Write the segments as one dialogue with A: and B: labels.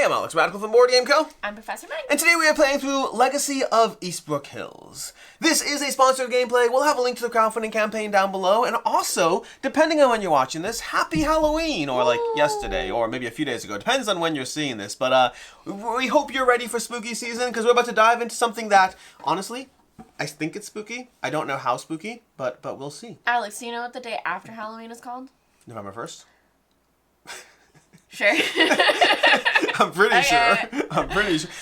A: I'm Alex Radical from Board Game Co.
B: I'm Professor Meg.
A: And today we are playing through Legacy of Eastbrook Hills. This is a sponsored gameplay. We'll have a link to the crowdfunding campaign down below. And also, depending on when you're watching this, happy Halloween, or like yesterday, or maybe a few days ago. Depends on when you're seeing this. But we hope you're ready for spooky season, because we're about to dive into something that, honestly, I think it's spooky. I don't know how spooky, but we'll see.
B: Alex, do you know what the day after Halloween is called?
A: November 1st?
B: Sure.
A: I'm pretty sure.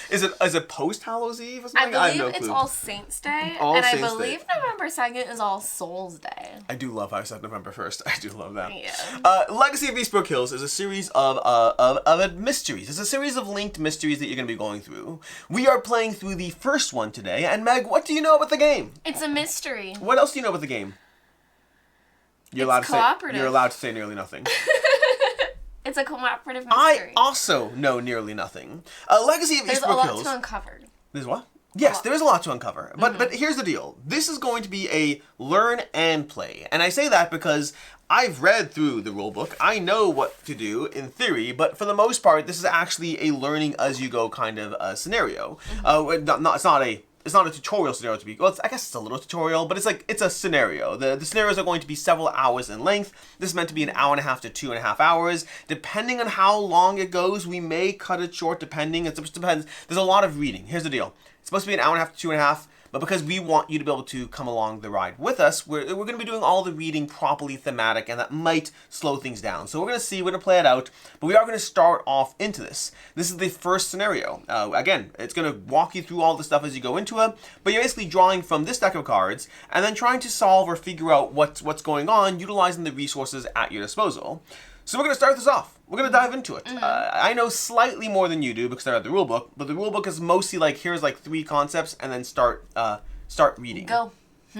A: Is it post Hallows Eve or something?
B: I believe
A: have no clue.
B: it's All Saints Day.
A: All
B: and
A: Saints
B: I believe
A: Day.
B: November 2nd is All Souls Day.
A: I do love how I said November 1st. I do love that.
B: Yeah.
A: Legacy of Eastbrook Hills is a series of mysteries. It's a series of linked mysteries that you're going to be going through. We are playing through the first one today. And Meg, what do you know about the game?
B: It's a mystery.
A: What else do you know about the game? You're
B: cooperative.
A: You're allowed to say nearly nothing.
B: It's a cooperative mystery.
A: I also know nearly nothing. Legacy of
B: There's
A: Eastbrook
B: a lot
A: Hills.
B: to uncover.
A: There's what? Yes, there is a lot to uncover. But here's the deal. This is going to be a learn and play. And I say that because I've read through the rulebook. I know what to do in theory, but for the most part, this is actually a learning as you go kind of scenario. It's not a tutorial scenario to be. Well, I guess it's a little tutorial, but it's a scenario. The scenarios are going to be several hours in length. This is meant to be an hour and a half to 2.5 hours. Depending on how long it goes, we may cut it short. It just depends. There's a lot of reading. Here's the deal. It's supposed to be an hour and a half to 2.5. But because we want you to be able to come along the ride with us, we're going to be doing all the reading properly thematic, and that might slow things down. So we're going to play it out, but we are going to start off into this. This is the first scenario. Again, it's going to walk you through all the stuff as you go into it, but you're basically drawing from this deck of cards, and then trying to solve or figure out what's going on, utilizing the resources at your disposal. So we're going to start this off. We're going to dive into it. I know slightly more than you do because I read the rulebook, but the rulebook is mostly like, here's like 3 concepts, and then start reading.
B: Go.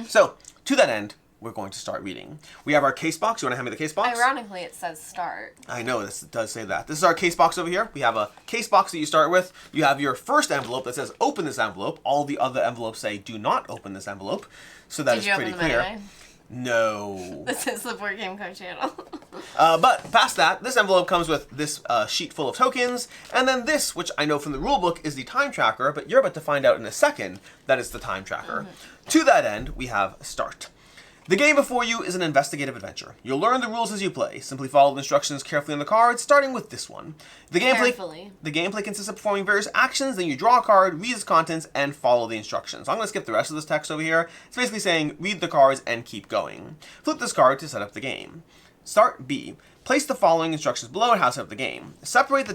A: So, to that end, we're going to start reading. We have our case box. You want to hand me the case box?
B: Ironically, it says start.
A: I know, this does say that. This is our case box over here. We have a case box that you start with. You have your first envelope that says open this envelope. All the other envelopes say do not open this envelope. So that is pretty clear.
B: Anyway?
A: No.
B: This is the Board Game Co channel.
A: But past that, this envelope comes with this sheet full of tokens, and then this, which I know from the rulebook is the time tracker, but you're about to find out in a second that it's the time tracker. To that end, we have start. The game before you is an investigative adventure. You'll learn the rules as you play. Simply follow the instructions carefully on the cards, starting with this one. The gameplay consists of performing various actions, then you draw a card, read its contents, and follow the instructions. I'm going to skip the rest of this text over here. It's basically saying, read the cards and keep going. Flip this card to set up the game. Start B. Place the following instructions below and how to set up the game. Separate the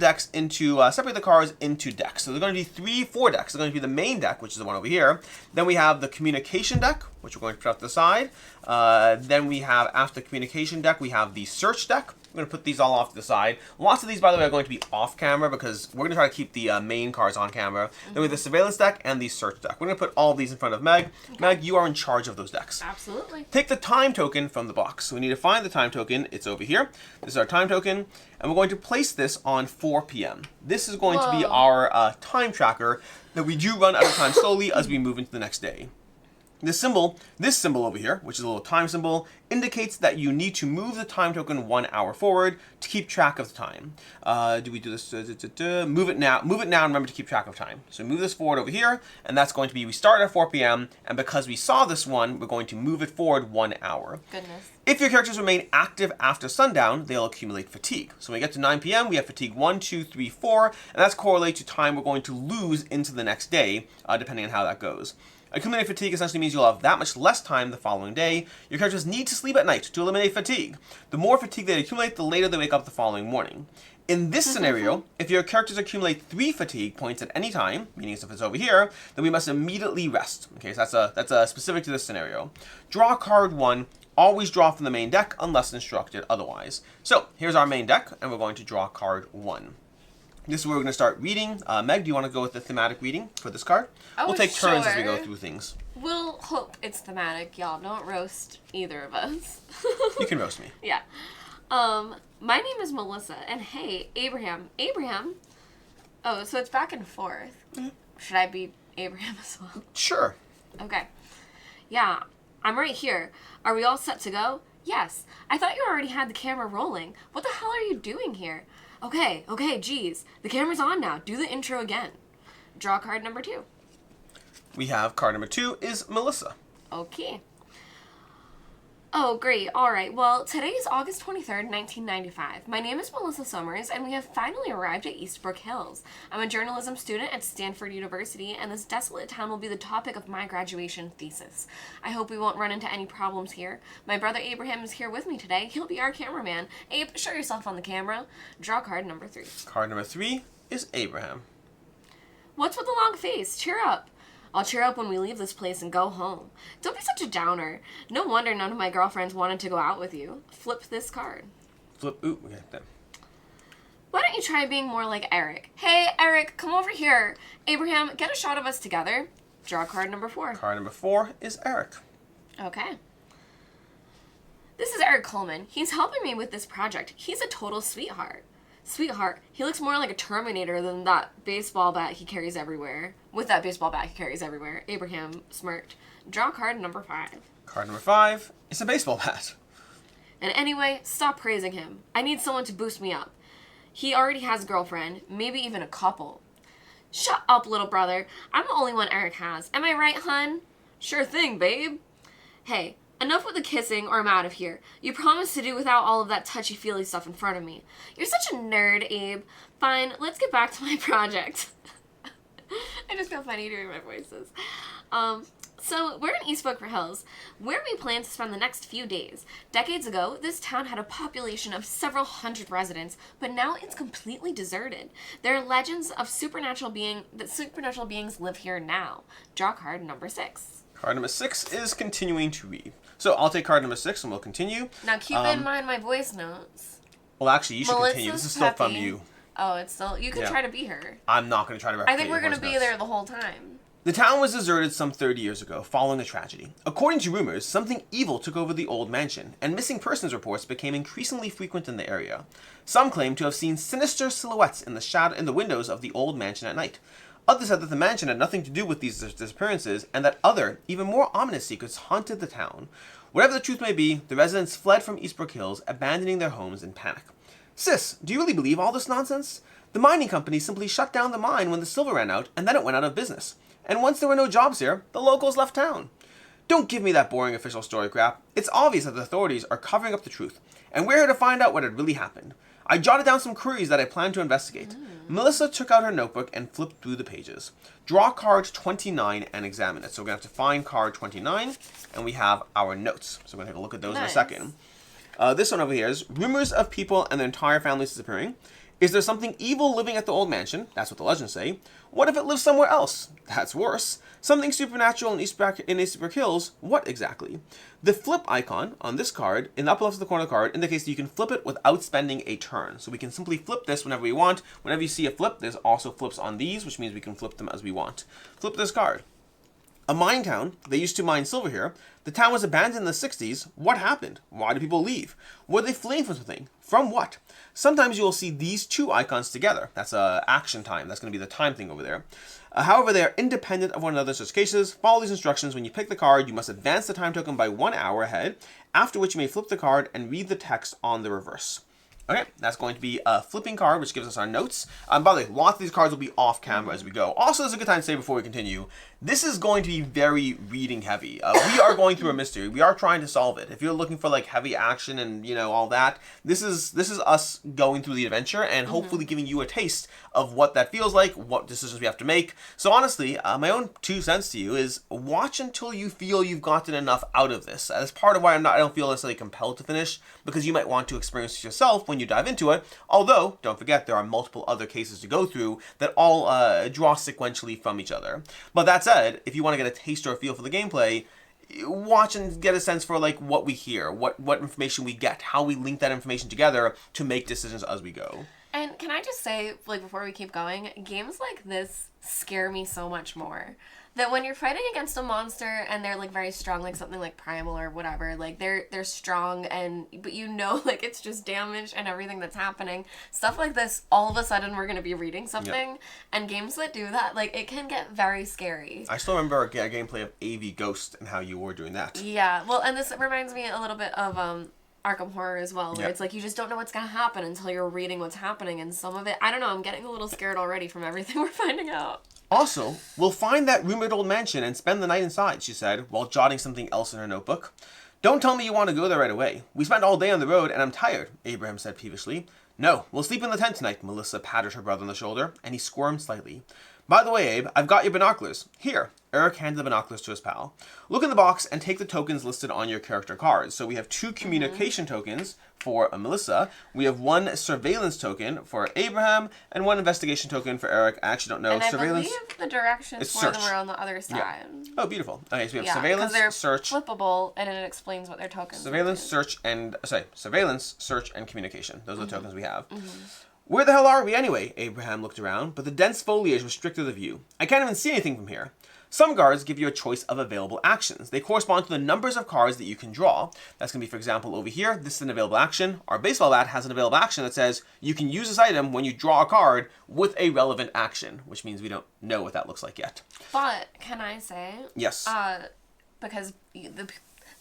A: cards into decks. So there's going to be 4 decks. There's going to be the main deck, which is the one over here. Then we have the communication deck, which we're going to put off to the side. Then we have, after the communication deck, we have the search deck. I'm going to put these all off to the side. Lots of these, by the way, are going to be off camera because we're going to try to keep the main cards on camera. Then we have the surveillance deck and the search deck. We're going to put all of these in front of Meg. Okay. Meg, you are in charge of those decks.
B: Absolutely. Take
A: the time token from the box. So we need to find the time token. It's over here. This is our time token. And we're going to place this on 4 p.m. This is going to be our time tracker that we do run out of time slowly as we move into the next day. This symbol over here, which is a little time symbol, indicates that you need to move the time token 1 hour forward to keep track of the time. Do we do this? Move it now. Move it now and remember to keep track of time. So move this forward over here, and that's going to be, we start at 4 p.m., and because we saw this one, we're going to move it forward 1 hour.
B: Goodness.
A: If your characters remain active after sundown, they'll accumulate fatigue. So when we get to 9 p.m., we have fatigue 1, 2, 3, 4, and that's correlated to time we're going to lose into the next day, depending on how that goes. Accumulated fatigue essentially means you'll have that much less time the following day. Your characters need to sleep at night to eliminate fatigue. The more fatigue they accumulate, the later they wake up the following morning. In this scenario, if your characters accumulate 3 fatigue points at any time, meaning if it's over here, then we must immediately rest. Okay, so that's specific to this scenario. Draw card 1. Always draw from the main deck unless instructed otherwise. So here's our main deck, and we're going to draw card 1. This is where we're going to start reading. Meg, do you want to go with the thematic reading for this card? We'll take turns as we go through things.
B: We'll hope it's thematic, y'all. Don't roast either of us.
A: You can roast me.
B: Yeah. My name is Melissa, and hey, Abraham. Oh, so it's back and forth. Mm-hmm. Should I be Abraham as well?
A: Sure.
B: Okay. Yeah, I'm right here. Are we all set to go? Yes. I thought you already had the camera rolling. What the hell are you doing here? Okay, geez. The camera's on now. Do the intro again. Draw card number 2.
A: We have card number 2 is Melissa.
B: Okay. Oh, great. All right. Well, today is August 23rd, 1995. My name is Melissa Summers, and we have finally arrived at Eastbrook Hills. I'm a journalism student at Stanford University, and this desolate town will be the topic of my graduation thesis. I hope we won't run into any problems here. My brother Abraham is here with me today. He'll be our cameraman. Abe, show yourself on the camera. Draw card number 3.
A: Card number 3 is Abraham.
B: What's with the long face? Cheer up. I'll cheer up when we leave this place and go home. Don't be such a downer. No wonder none of my girlfriends wanted to go out with you. Flip this card.
A: Flip. Ooh, okay, then.
B: Why don't you try being more like Eric? Hey, Eric, come over here. Abraham, get a shot of us together. Draw card number 4.
A: Card number 4 is Eric.
B: Okay. This is Eric Coleman. He's helping me with this project. He's a total sweetheart. Sweetheart, he looks more like a Terminator than that baseball bat he carries everywhere. With that baseball bat he carries everywhere. Abraham smirked. Draw card number 5.
A: Card number 5 is a baseball bat.
B: And anyway, stop praising him. I need someone to boost me up. He already has a girlfriend, maybe even a couple. Shut up, little brother. I'm the only one Eric has. Am I right, hun? Sure thing, babe. Hey, enough with the kissing or I'm out of here. You promised to do without all of that touchy-feely stuff in front of me. You're such a nerd, Abe. Fine, let's get back to my project. I just feel funny doing my voices. So we're in Eastbrook Hills, where we plan to spend the next few days. Decades ago, this town had a population of several hundred residents, but now it's completely deserted. There are legends of supernatural beings live here now. Draw card number 6.
A: Card number 6 is continuing to read. So I'll take card number 6 and we'll continue.
B: Now keep in mind my voice notes.
A: Well, actually, you should
B: Melissa's
A: continue. This is still from you.
B: Oh, it's still... You can try to be her.
A: I'm not going to try to replicate
B: I think we're
A: going
B: to be there the whole time.
A: The town was deserted some 30 years ago, following a tragedy. According to rumors, something evil took over the old mansion, and missing persons reports became increasingly frequent in the area. Some claim to have seen sinister silhouettes in the windows of the old mansion at night. Others said that the mansion had nothing to do with these disappearances, and that other, even more ominous secrets haunted the town. Whatever the truth may be, the residents fled from Eastbrook Hills, abandoning their homes in panic. Sis, do you really believe all this nonsense? The mining company simply shut down the mine when the silver ran out, and then it went out of business. And once there were no jobs here, the locals left town. Don't give me that boring official story crap. It's obvious that the authorities are covering up the truth, and we're here to find out what had really happened. I jotted down some queries that I plan to investigate. Melissa took out her notebook and flipped through the pages. Draw card 29 and examine it. So we're going to have to find card 29, and we have our notes. So we're going to take a look at those in a second. This one over here is rumors of people and their entire families disappearing. Is there something evil living at the old mansion? That's what the legends say. What if it lives somewhere else? That's worse. Something supernatural in Eastbrook Hills? What exactly? The flip icon on this card, in the upper left of the corner of the card, indicates that you can flip it without spending a turn. So we can simply flip this whenever we want. Whenever you see a flip, there's also flips on these, which means we can flip them as we want. Flip this card. A mine town. They used to mine silver here. The town was abandoned in the 60s. What happened? Why did people leave? Were they fleeing from something? From what? Sometimes you will see these two icons together. That's action time. That's going to be the time thing over there. However, they are independent of one another in such cases. Follow these instructions. When you pick the card, you must advance the time token by 1 hour ahead, after which you may flip the card and read the text on the reverse. Okay, that's going to be a flipping card, which gives us our notes. By the way, lots of these cards will be off camera as we go. Also, there's a good time to say before we continue, this is going to be very reading heavy. We are going through a mystery. We are trying to solve it. If you're looking for like heavy action and all that, this is us going through the adventure and hopefully giving you a taste of what that feels like, what decisions we have to make. So honestly, my own 2 cents to you is watch until you feel you've gotten enough out of this. That's part of why I don't feel necessarily compelled to finish, because you might want to experience it yourself when you dive into it. Although, don't forget, there are multiple other cases to go through that all draw sequentially from each other. But that said, if you want to get a taste or a feel for the gameplay, watch and get a sense for like what we hear, what information we get, how we link that information together to make decisions as we go.
B: And can I just say, like, before we keep going, games like this scare me so much more. That when you're fighting against a monster and they're, like, very strong, like something like Primal or whatever, like, they're strong but like, it's just damage and everything that's happening. Stuff like this, all of a sudden we're going to be reading something. Yep. And games that do that, like, it can get very scary.
A: I still remember a gameplay of AV Ghost and how you were doing that.
B: Yeah, well, and this reminds me a little bit of, Arkham Horror as well, where it's like you just don't know what's going to happen until you're reading what's happening, and some of it, I don't know, I'm getting a little scared already from everything we're finding out.
A: Also, we'll find that rumored old mansion and spend the night inside, she said, while jotting something else in her notebook. Don't tell me you want to go there right away. We spent all day on the road, and I'm tired, Abraham said peevishly. No, we'll sleep in the tent tonight, Melissa patted her brother on the shoulder, and he squirmed slightly. By the way, Abe, I've got your binoculars. Here. Eric handed the binoculars to his pal. Look in the box and take the tokens listed on your character cards. So we have 2 communication tokens for Melissa. We have 1 surveillance token for Abraham and 1 investigation token for Eric. I actually don't know.
B: And
A: surveillance.
B: I believe the directions for them are on the other side.
A: Yeah. Oh, beautiful. Okay, so we have surveillance,
B: they're
A: search,
B: flippable, and it explains what their tokens
A: surveillance, search, and surveillance, search, and communication. Those are the tokens we have. Where the hell are we anyway? Abraham looked around, but the dense foliage restricted the view. I can't even see anything from here. Some guards give you a choice of available actions. They correspond to the numbers of cards that you can draw. That's going to be, for example, over here, this is an available action. Our baseball bat has an available action that says you can use this item when you draw a card with a relevant action, which means we don't know what that looks like yet.
B: But, can I say?
A: Yes.
B: Because the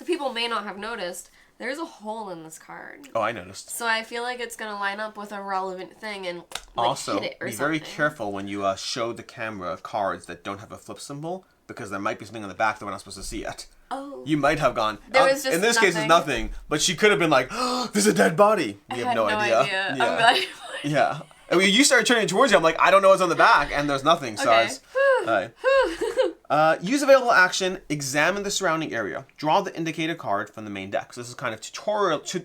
B: people may not have noticed, there's a hole in this card.
A: Oh, I noticed.
B: So I feel like it's going to line up with a relevant thing and like,
A: also,
B: hit it or
A: be
B: something.
A: very careful when you show the camera cards that don't have a flip symbol, because there might be something on the back that we're not supposed to see yet.
B: Oh.
A: You might have gone,
B: There was just
A: in this case, it's nothing, but she could have been like, oh, there's a dead body. We have no idea.
B: Yeah.
A: Yeah.
B: I'm glad.
A: Yeah. And when you started turning towards you, I'm like, I don't know what's on the back, and there's nothing. So
B: Okay.
A: use available action, examine the surrounding area. Draw the indicated card from the main deck. So this is kind of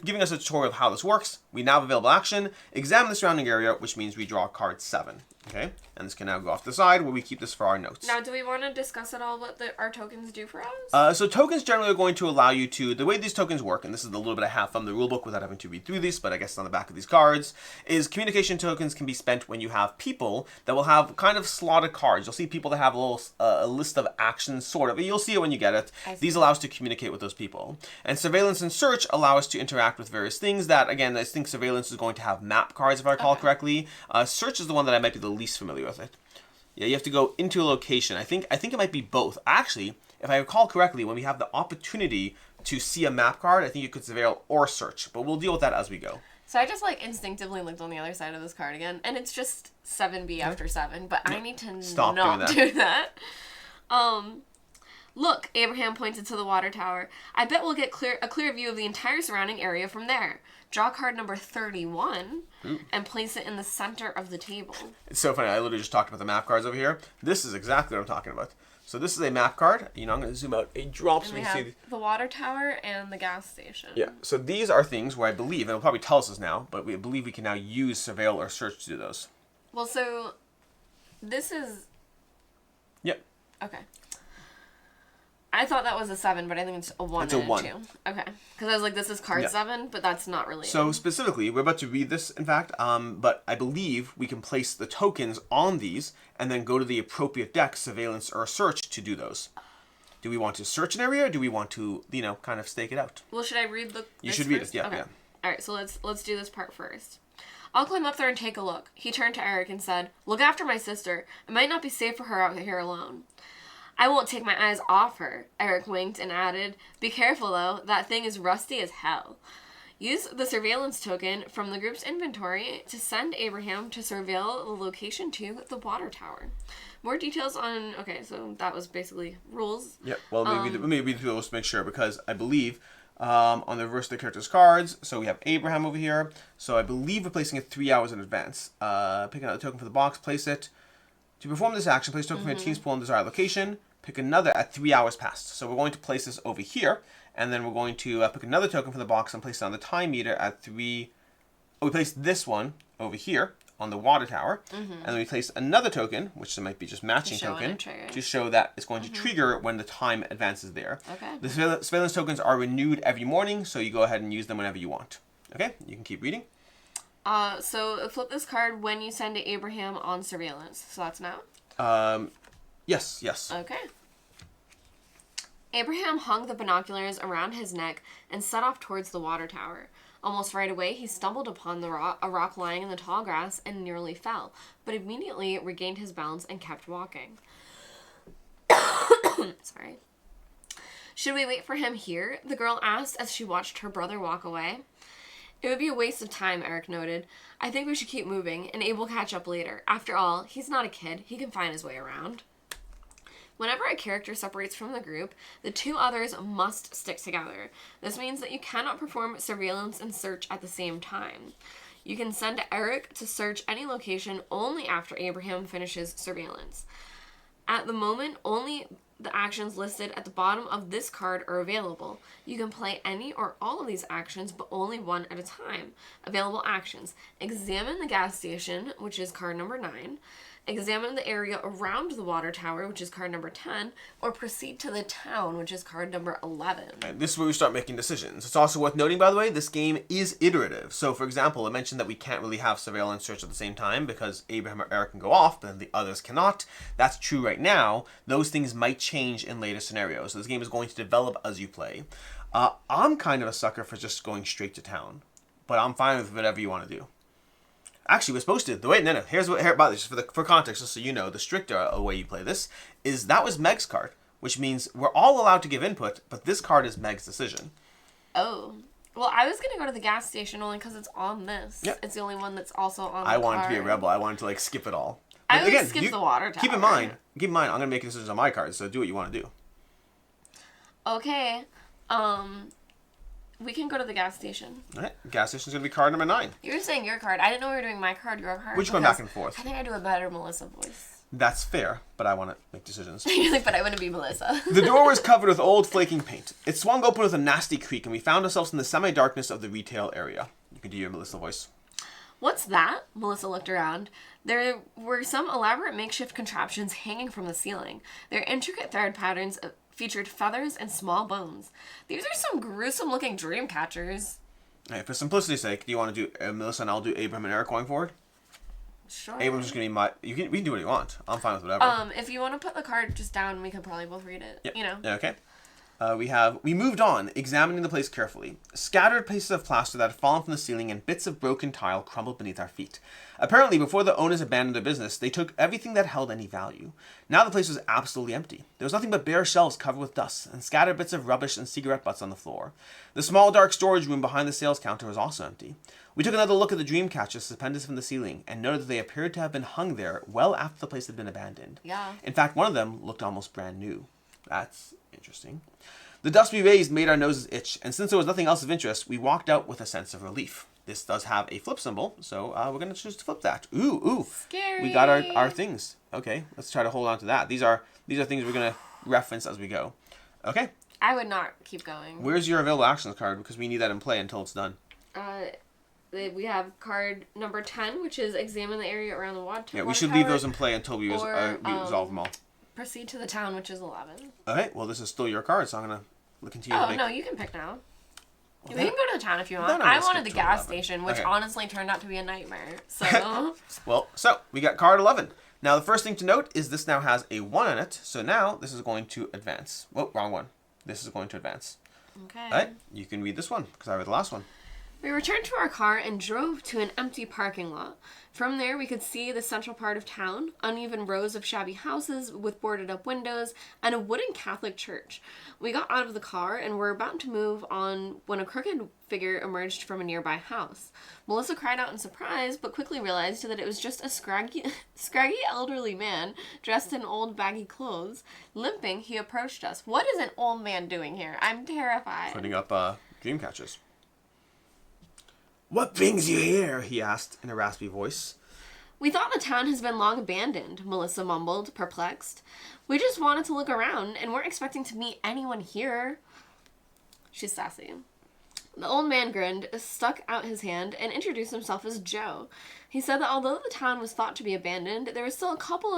A: giving us a tutorial of how this works. We now have available action, examine the surrounding area, which means we draw card 7. Okay? And this can now go off to the side where we keep this for our notes.
B: Now, do we want to discuss at all what our tokens do for us?
A: So tokens generally are going to allow you to, the way these tokens work, and this is a little bit I have from the rulebook without having to read through these, but I guess it's on the back of these cards, is communication tokens can be spent when you have people that will have kind of slotted cards. You'll see people that have a little a list of actions, sort of. You'll see it when you get it. These allow us to communicate with those people. And surveillance and search allow us to interact with various things that, again, I think surveillance is going to have map cards, if I recall correctly. Search is the one that I might be the least familiar with it. Yeah, you have to go into a location. I think it might be both. Actually, if I recall correctly, when we have the opportunity to see a map card, I think you could surveil or search, but we'll deal with that as we go.
B: So I just like instinctively looked on the other side of this card again, and it's just 7B after 7, but I need to not do that. Look, Abraham pointed to the water tower. I bet we'll get a clear view of the entire surrounding area from there. Draw card number 31 and place it in the center of the table.
A: It's so funny. I literally just talked about the map cards over here. This is exactly what I'm talking about. So this is a map card. You know, I'm going to zoom out a drop so
B: we
A: we
B: have
A: can see
B: the water tower and the gas station.
A: Yeah. So these are things where I believe, and it'll probably tell us this now, but we believe we can now use surveil or search to do those.
B: Well, so this is...
A: Yep.
B: Okay. I thought that was a 7, but I think it's a 1 and a 2. Okay. Because I was like, this is card 7, but that's not really
A: So specifically, we're about to read this, in fact, but I believe we can place the tokens on these and then go to the appropriate deck, surveillance or search, to do those. Do we want to search an area, or do we want to, kind of stake it out?
B: Well, should I read the...
A: You should read
B: first?
A: it, yeah,
B: Okay.
A: yeah.
B: All right, so let's do this part first. I'll climb up there and take a look. He turned to Eric and said, look after my sister. It might not be safe for her out here alone. I won't take my eyes off her, Eric winked and added, be careful though, that thing is rusty as hell. Use the surveillance token from the group's inventory to send Abraham to surveil the location to the water tower. More details on... Okay, so that was basically rules.
A: Yeah, well, maybe let's make sure, because I believe on the reverse of the character's cards, so we have Abraham over here, so I believe we're placing it 3 hours in advance. Pick another token for the box, place it. To perform this action, place a token from your team's pool in the desired location. Pick another at 3 hours past. So we're going to place this over here, and then we're going to pick another token from the box and place it on the time meter at 3... Oh, we place this one over here on the water tower, and then we place another token, which might be just matching token, to show that it's going to trigger when the time advances there.
B: Okay.
A: The surveillance tokens are renewed every morning, so you go ahead and use them whenever you want. Okay, you can keep reading.
B: So flip this card when you send to Abraham on surveillance. So that's now?
A: Yes.
B: Okay. Abraham hung the binoculars around his neck and set off towards the water tower. Almost right away, he stumbled upon a rock lying in the tall grass and nearly fell, but immediately regained his balance and kept walking. Sorry. Should we wait for him here? The girl asked as she watched her brother walk away. It would be a waste of time, Eric noted. I think we should keep moving, and Abe will catch up later. After all, he's not a kid. He can find his way around. Whenever a character separates from the group, the two others must stick together. This means that you cannot perform surveillance and search at the same time. You can send Eric to search any location only after Abraham finishes surveillance. At the moment, only the actions listed at the bottom of this card are available. You can play any or all of these actions, but only one at a time. Available actions. Examine the gas station, which is card number 9. Examine the area around the water tower, which is card number 10, or proceed to the town, which is card number 11.
A: Right, this is where we start making decisions. It's also worth noting, by the way, this game is iterative. So, for example, I mentioned that we can't really have surveillance search at the same time because Abraham or Eric can go off, but then the others cannot. That's true right now. Those things might change in later scenarios. So this game is going to develop as you play. I'm kind of a sucker for just going straight to town, but I'm fine with whatever you want to do. Actually, we're supposed to. No. Here's what. By this, for context, just so you know, the stricter way you play this is that was Meg's card, which means we're all allowed to give input, but this card is Meg's decision.
B: Oh, well, I was gonna go to the gas station only because it's on this.
A: Yep.
B: It's the only one that's also on. The
A: I wanted
B: card.
A: to be a rebel. I wanted to skip it all.
B: I would skip the water tower.
A: Keep in mind, I'm gonna make decisions on my cards, so do what you want to do.
B: Okay. We can go to the gas station.
A: All right, gas station's gonna be card number 9.
B: You were saying your card. I didn't know we were doing my card, your card.
A: We're just going back and forth.
B: I think I do a better Melissa voice.
A: That's fair, but I want to make decisions.
B: You're like, but I want to be Melissa.
A: The door was covered with old flaking paint. It swung open with a nasty creak, and we found ourselves in the semi-darkness of the retail area. You can do your Melissa voice.
B: What's that? Melissa looked around. There were some elaborate makeshift contraptions hanging from the ceiling. Their intricate thread patterns featured feathers and small bones. These are some gruesome-looking dream catchers.
A: All right, for simplicity's sake, do you want to do Melissa and I'll do Abraham and Eric going forward?
B: Sure.
A: Abraham's just going to be we can do what you want. I'm fine with whatever.
B: If you want to put the card just down, we could probably both read it.
A: Yep.
B: You know.
A: Yeah, okay. We moved on, examining the place carefully. Scattered pieces of plaster that had fallen from the ceiling and bits of broken tile crumbled beneath our feet. Apparently, before the owners abandoned their business, they took everything that held any value. Now the place was absolutely empty. There was nothing but bare shelves covered with dust, and scattered bits of rubbish and cigarette butts on the floor. The small dark storage room behind the sales counter was also empty. We took another look at the dream catchers suspended from the ceiling, and noted that they appeared to have been hung there well after the place had been abandoned.
B: Yeah.
A: In fact, one of them looked almost brand new. That's interesting. The dust we raised made our noses itch, and since there was nothing else of interest, we walked out with a sense of relief. This does have a flip symbol, so we're going to choose to flip that. Ooh.
B: Scary.
A: We got our things. Okay, let's try to hold on to that. These are things we're going to reference as we go. Okay.
B: I would not keep going.
A: Where's your available actions card? Because we need that in play until it's done.
B: We have card number 10, which is examine the area around the water tower.
A: Yeah, we should leave those in play until we resolve them all.
B: Proceed to the town, which is 11.
A: Okay, well, this is still your card, so I'm going to continue to make...
B: no, you can pick now.
A: Well,
B: we can go to the town if you want. I wanted the gas station, which honestly turned out to be a nightmare. So...
A: So we got card 11. Now, the first thing to note is this now has a 1 on it, so now this is going to advance. Whoa, wrong one. This is going to advance.
B: Okay.
A: All right, you can read this one, because I read the last one.
B: We returned to our car and drove to an empty parking lot. From there, we could see the central part of town, uneven rows of shabby houses with boarded-up windows, and a wooden Catholic church. We got out of the car and were about to move on when a crooked figure emerged from a nearby house. Melissa cried out in surprise, but quickly realized that it was just a scraggy elderly man dressed in old baggy clothes. Limping, he approached us. What is an old man doing here? I'm terrified.
A: Putting up dream catchers. What brings you here? He asked in a raspy voice.
B: We thought the town has been long abandoned, Melissa mumbled, perplexed. We just wanted to look around and weren't expecting to meet anyone here. She's sassy. The old man grinned, stuck out his hand, and introduced himself as Joe. He said that although the town was thought to be abandoned, there was still a couple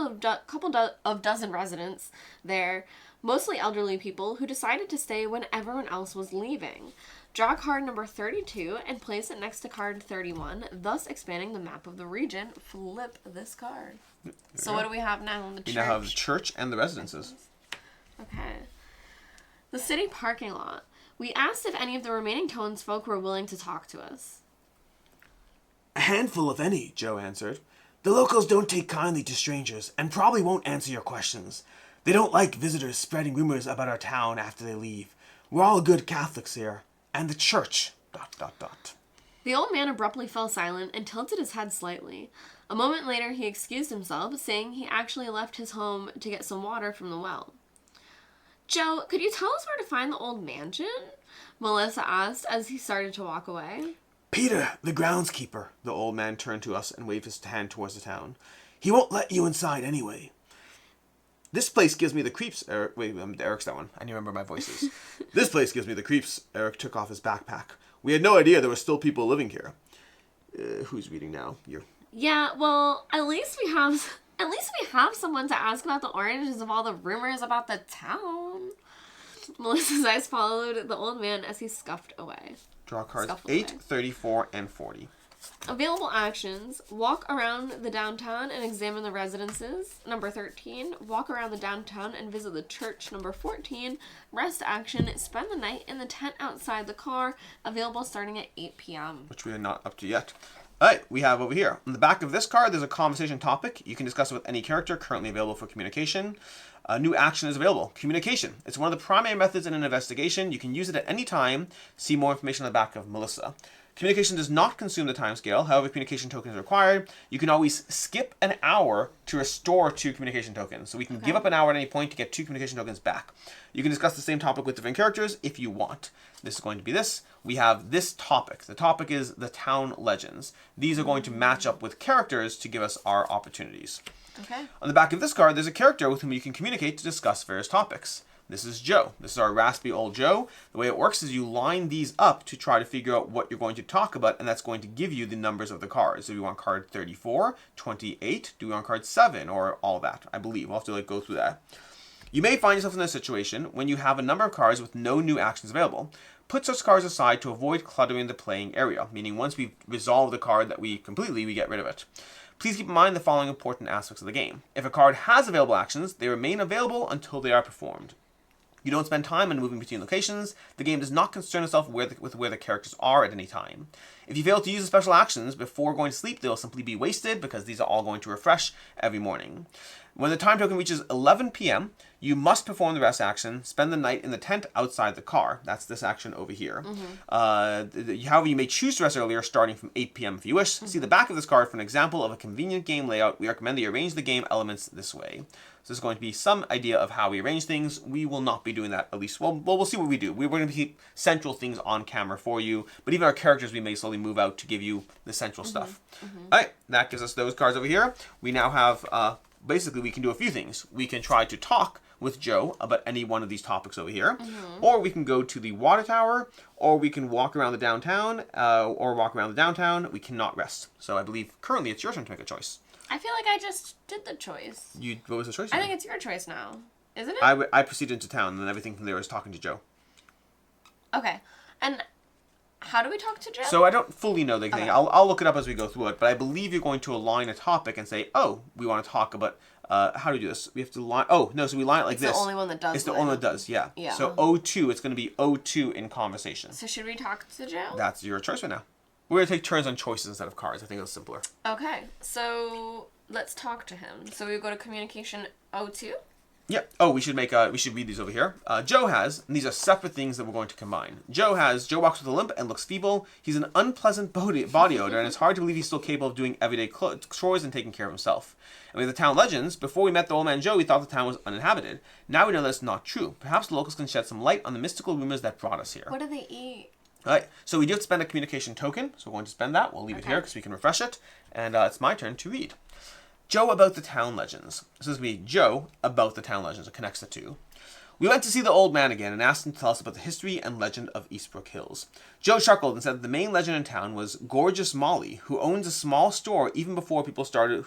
B: of dozen residents there, mostly elderly people who decided to stay when everyone else was leaving. Draw card number 32 and place it next to card 31, thus expanding the map of the region. Flip this card. So what do we have now? The church?
A: We now have the church and the residences.
B: Okay. The city parking lot. We asked if any of the remaining townsfolk were willing to talk to us.
C: A handful, if any, Joe answered. The locals don't take kindly to strangers, and probably won't answer your questions. They don't like visitors spreading rumors about our town after they leave. We're all good Catholics here. And the church. ...
B: The old man abruptly fell silent and tilted his head slightly. A moment later, he excused himself, saying he actually left his home to get some water from the well. Joe, could you tell us where to find the old mansion? Melissa asked as he started to walk away.
C: Peter, the groundskeeper. The old man turned to us and waved his hand towards the town. He won't let you inside anyway.
A: This place gives me the creeps, Eric. Wait, Eric's that one. I need to remember my voices. This place gives me the creeps. Eric took off his backpack. We had no idea there were still people living here. Who's reading now? You.
B: Yeah, well, at least we have someone to ask about the origins of all the rumors about the town. Melissa's eyes followed the old man as he scuffed away.
A: Draw cards 8, 34, and 40.
B: Available actions: walk around the downtown and examine the residences. Number 13, walk around the downtown and visit the church. Number 14, rest action, spend the night in the tent outside the car. Available starting at 8 p.m.
A: Which we are not up to yet. Alright, we have over here. On the back of this card, there's a conversation topic. You can discuss it with any character currently available for communication. A new action is available. Communication. It's one of the primary methods in an investigation. You can use it at any time. See more information on the back of Melissa. Communication does not consume the time scale. However, communication token is required. You can always skip an hour to restore 2 communication tokens. So we can give up an hour at any point to get 2 communication tokens back. You can discuss the same topic with different characters if you want. This is going to be this. We have this topic. The topic is the town legends. These are going to match up with characters to give us our opportunities.
B: Okay.
A: On the back of this card, there's a character with whom you can communicate to discuss various topics. This is Joe. This is our raspy old Joe. The way it works is you line these up to try to figure out what you're going to talk about, and that's going to give you the numbers of the cards. So do we want card 34, 28, do we want card 7, or all that? I believe. We'll have to go through that. You may find yourself in a situation when you have a number of cards with no new actions available. Put such cards aside to avoid cluttering the playing area, meaning once we've resolved the card that we get rid of it. Please keep in mind the following important aspects of the game. If a card has available actions, they remain available until they are performed. You don't spend time on moving between locations. The game does not concern itself with where the characters are at any time. If you fail to use the special actions before going to sleep, they will simply be wasted because these are all going to refresh every morning. When the time token reaches 11 p.m., you must perform the rest action, spend the night in the tent outside the car. That's this action over here. However, you may choose to rest earlier, starting from 8 p.m. if you wish. See the back of this card for an example of a convenient game layout. We recommend that you arrange the game elements this way. So there's going to be some idea of how we arrange things. We will not be doing that, at least. Well, we'll see what we do. We're going to keep central things on camera for you, but even our characters we may slowly move out to give you the central stuff. All right, that gives us those cards over here. We now have, basically, we can do a few things. We can try to talk with Joe about any one of these topics over here, or we can go to the water tower, or we can walk around the downtown, We cannot rest. So I believe currently it's your turn to make a choice.
B: I feel like I just did the choice.
A: What was the choice?
B: I think it's your choice now. Isn't it?
A: I proceeded into town, and then everything from there was talking to Joe.
B: Okay. And how do we talk to Joe?
A: So I don't fully know the thing. I'll look it up as we go through it, but I believe you're going to align a topic and say, oh, we want to talk about, how do we do this? We have to line, so we line it like this.
B: It's the only one that does.
A: It's the only one that does, yeah. So O2, it's going to be O2 in conversation.
B: So should we talk to Joe?
A: That's your choice right now. We're going to take turns on choices instead of cards. I think it's simpler.
B: Okay, so let's talk to him. So we go to communication O2?
A: Yep. Oh, we should read these over here. Joe has, and these are separate things that we're going to combine. Joe walks with a limp and looks feeble. He's an unpleasant body odor, and it's hard to believe he's still capable of doing everyday chores and taking care of himself. And with the town legends, before we met the old man Joe, we thought the town was uninhabited. Now we know that's not true. Perhaps the locals can shed some light on the mystical rumors that brought us here.
B: What do they eat?
A: Alright, so we do have to spend a communication token, so we're going to spend that. We'll leave it here because we can refresh it. And it's my turn to read. Joe about the town legends. So this is going to be Joe about the town legends. It connects the two. We went to see the old man again and asked him to tell us about the history and legend of Eastbrook Hills. Joe chuckled and said that the main legend in town was Gorgeous Molly, who owned a small store even before people started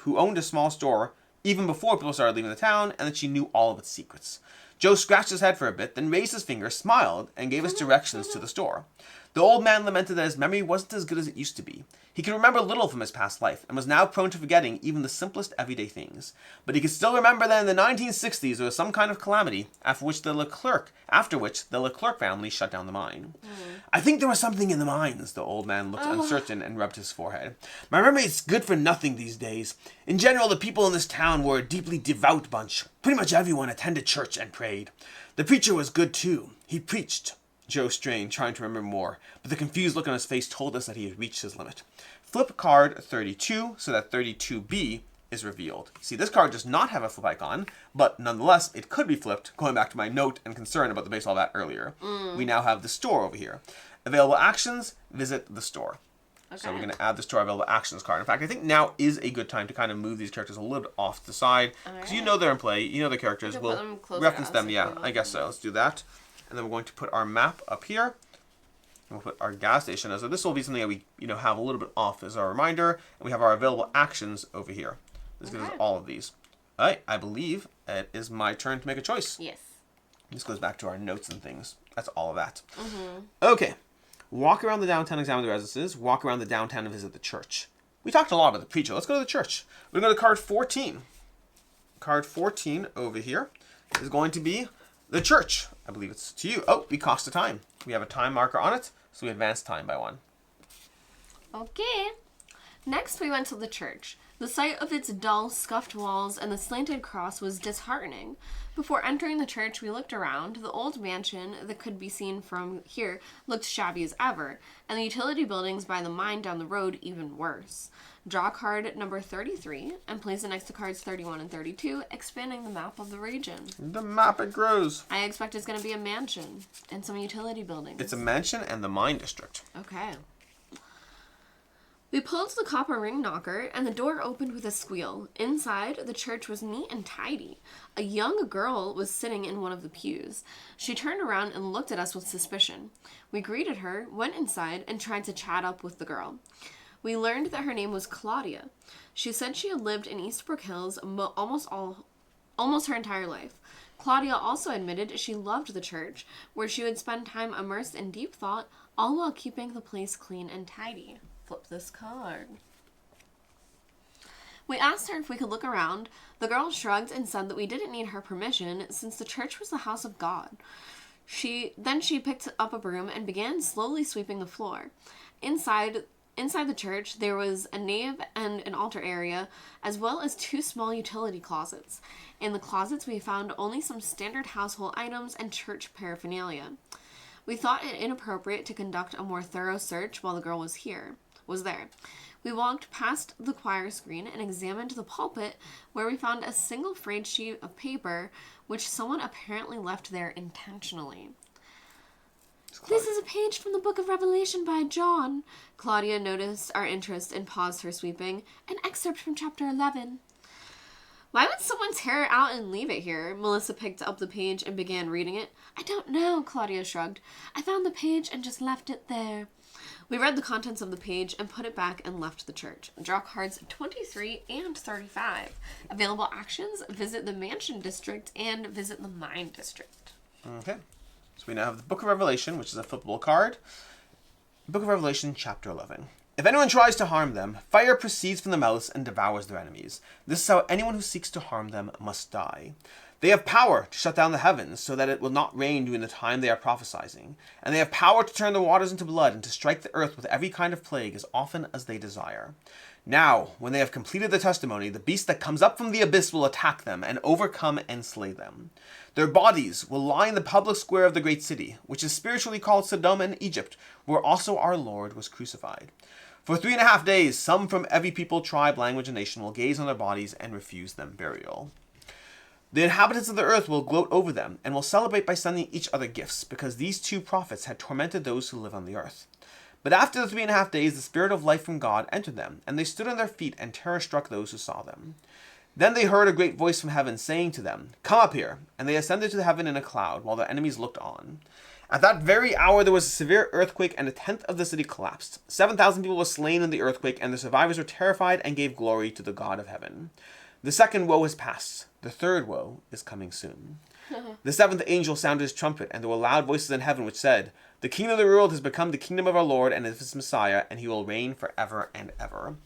A: leaving the town, and that she knew all of its secrets. Joe scratched his head for a bit, then raised his finger, smiled, and gave us directions to the store. The old man lamented that his memory wasn't as good as it used to be. He could remember little from his past life, and was now prone to forgetting even the simplest everyday things. But he could still remember that in the 1960s there was some kind of calamity, after which the Leclerc family shut down the mine. I think there was something in the mines. The old man looked uncertain and rubbed his forehead. My memory is good for nothing these days. In general, the people in this town were a deeply devout bunch.
C: Pretty much everyone attended church and prayed. The preacher was good too. He preached. Joe strained, trying to remember more, but the confused look on his face told us that he had reached his limit. Flip card 32 so that 32B is revealed. See, this card does not have a flip icon, but nonetheless, it could be flipped, going back to my note and concern about the baseball bat earlier. We now have the store over here. Available actions, visit the store. Okay. So we're going to add this to our available actions card. In fact, I think now is a good time to kind of move these characters a little bit off to the side, because you know they're in play, you know the characters. We'll reference them, yeah, I guess so. Let's do that. And then we're going to put our map up here. We'll put our gas station. So this will be something that we have a little bit off as our reminder. And we have our available actions over here. This gives us all of these. All right, I believe it is my turn to make a choice.
B: Yes.
C: This goes back to our notes and things. That's all of that. Okay. Walk around the downtown, examine the residences. Walk around the downtown and visit the church. We talked a lot about the preacher. Let's go to the church. We're going to go to card 14. Card 14 over here is going to be the church. I believe it's to you. Oh, we cost a time. We have a time marker on it, so we advance time by 1.
B: Okay. Next, we went to the church. The sight of its dull, scuffed walls and the slanted cross was disheartening. Before entering the church, we looked around. The old mansion that could be seen from here looked shabby as ever, and the utility buildings by the mine down the road even worse. Draw card number 33 and place it next to cards 31 and 32, expanding the map of the region.
C: The map, it grows.
B: I expect it's going to be a mansion and some utility buildings.
C: It's a mansion and the mine district.
B: Okay. We pulled the copper ring knocker, and the door opened with a squeal. Inside, the church was neat and tidy. A young girl was sitting in one of the pews. She turned around and looked at us with suspicion. We greeted her, went inside, and tried to chat up with the girl. We learned that her name was Claudia. She said she had lived in Eastbrook Hills almost her entire life. Claudia also admitted she loved the church, where she would spend time immersed in deep thought, all while keeping the place clean and tidy. Flip this card. We asked her if we could look around. The girl shrugged and said that we didn't need her permission since the church was the house of God. Then she picked up a broom and began slowly sweeping the floor. Inside the church, there was a nave and an altar area, as well as 2 small utility closets. In the closets, we found only some standard household items and church paraphernalia. We thought it inappropriate to conduct a more thorough search while the girl was there. We walked past the choir screen and examined the pulpit, where we found a single frayed sheet of paper, which someone apparently left there intentionally. This is a page from the book of Revelation by John. Claudia noticed our interest and paused her sweeping. An excerpt from chapter 11. Why would someone tear it out and leave it here? Melissa picked up the page and began reading it. I don't know, Claudia shrugged. I found the page and just left it there. We read the contents of the page and put it back and left the church. Draw cards 23 and 35. Available actions, visit the mansion district and visit the mine district.
C: Okay. So we now have the Book of Revelation, which is a flippable card. Book of Revelation, chapter 11. If anyone tries to harm them, fire proceeds from the mouths and devours their enemies. This is how anyone who seeks to harm them must die. They have power to shut down the heavens so that it will not rain during the time they are prophesying. And they have power to turn the waters into blood and to strike the earth with every kind of plague as often as they desire. Now, when they have completed their testimony, the beast that comes up from the abyss will attack them and overcome and slay them. Their bodies will lie in the public square of the great city, which is spiritually called Sodom and Egypt, where also our Lord was crucified. For 3.5 days, some from every people, tribe, language, and nation will gaze on their bodies and refuse them burial. The inhabitants of the earth will gloat over them and will celebrate by sending each other gifts, because these 2 prophets had tormented those who live on the earth. But after the 3.5 days, the Spirit of life from God entered them, and they stood on their feet, and terror struck those who saw them. Then they heard a great voice from heaven saying to them, Come up here. And they ascended to heaven in a cloud, while their enemies looked on. At that very hour there was a severe earthquake, and 1/10 of the city collapsed. 7,000 people were slain in the earthquake, and the survivors were terrified and gave glory to the God of heaven. The second woe has passed. The third woe is coming soon. The 7th angel sounded his trumpet, and there were loud voices in heaven which said, The kingdom of the world has become the kingdom of our Lord and of his Messiah, and he will reign forever and ever.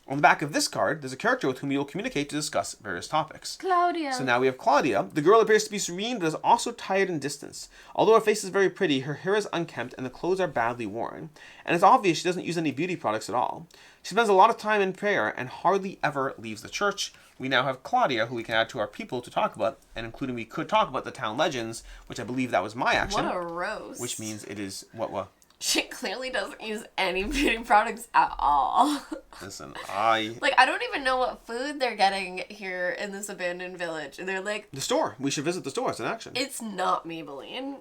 C: On the back of this card, there's a character with whom you will communicate to discuss various topics.
B: Claudia.
C: So now we have Claudia. The girl appears to be serene, but is also tired and distant. Although her face is very pretty, her hair is unkempt, and the clothes are badly worn. And it's obvious she doesn't use any beauty products at all. She spends a lot of time in prayer and hardly ever leaves the church. we now have Claudia, who we can add to our people to talk about, and including we could talk about the town legends, which I believe that was my action.
B: What a roast.
C: Which means it is what?
B: She clearly doesn't use any beauty products at all.
C: Listen,
B: I don't even know what food they're getting here in this abandoned village. And they're like...
C: The store. We should visit the store. It's an action.
B: It's not Maybelline.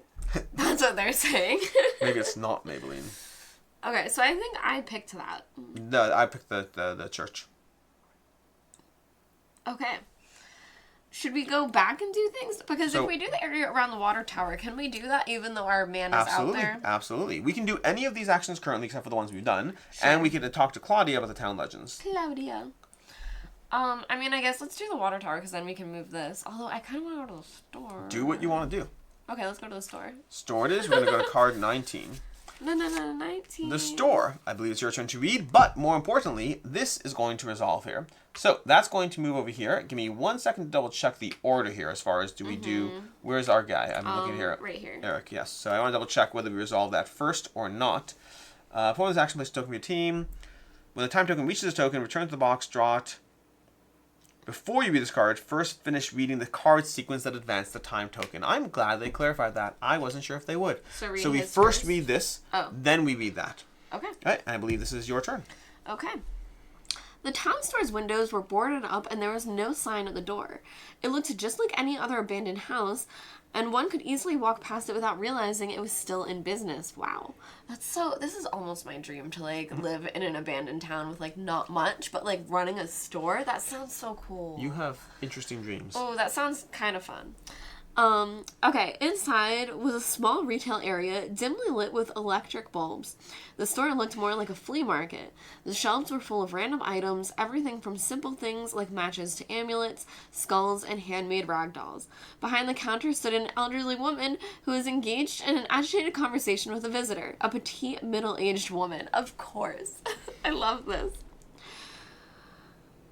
B: That's what they're saying.
C: Maybe it's not Maybelline.
B: Okay, so I think I picked that.
C: No, I picked the church.
B: Okay. Should we go back and do things? Because if we do the area around the water tower, can we do that even though our man is out there?
C: Absolutely. We can do any of these actions currently except for the ones we've done.
B: Sure.
C: And we can talk to Claudia about the town legends.
B: Claudia. I guess let's do the water tower because then we can move this. Although I kind of want to go to the store.
C: Do what you want to do.
B: Okay, let's go to the store.
C: Store it is. We're going to go to card 19.
B: No, 19.
C: The store. I believe it's your turn to read, but more importantly, this is going to resolve here. So that's going to move over here. Give me 1 second to double check the order here as far as do we do... Where's our guy? I'm looking here.
B: Right here.
C: Eric, yes. So I want to double check whether we resolve that first or not. Perform this action, place a token for your team. When the time token reaches this token, return to the box, draw it. Before you read this card, first finish reading the card sequence that advanced the time token. I'm glad they clarified that. I wasn't sure if they would.
B: So
C: we first read this, then we read that.
B: Okay.
C: All right, and I believe this is your turn.
B: Okay. The town store's windows were boarded up and there was no sign at the door. It looked just like any other abandoned house, and one could easily walk past it without realizing it was still in business. Wow. This is almost my dream to, live in an abandoned town with, not much, but, running a store. That sounds so cool.
C: You have interesting dreams.
B: Oh, that sounds kind of fun. Okay, inside was a small retail area dimly lit with electric bulbs. The store looked more like a flea market. The shelves were full of random items, everything from simple things like matches to amulets, skulls, and handmade rag dolls. Behind the counter stood an elderly woman who was engaged in an agitated conversation with a visitor, a petite, middle-aged woman. Of course. I love this.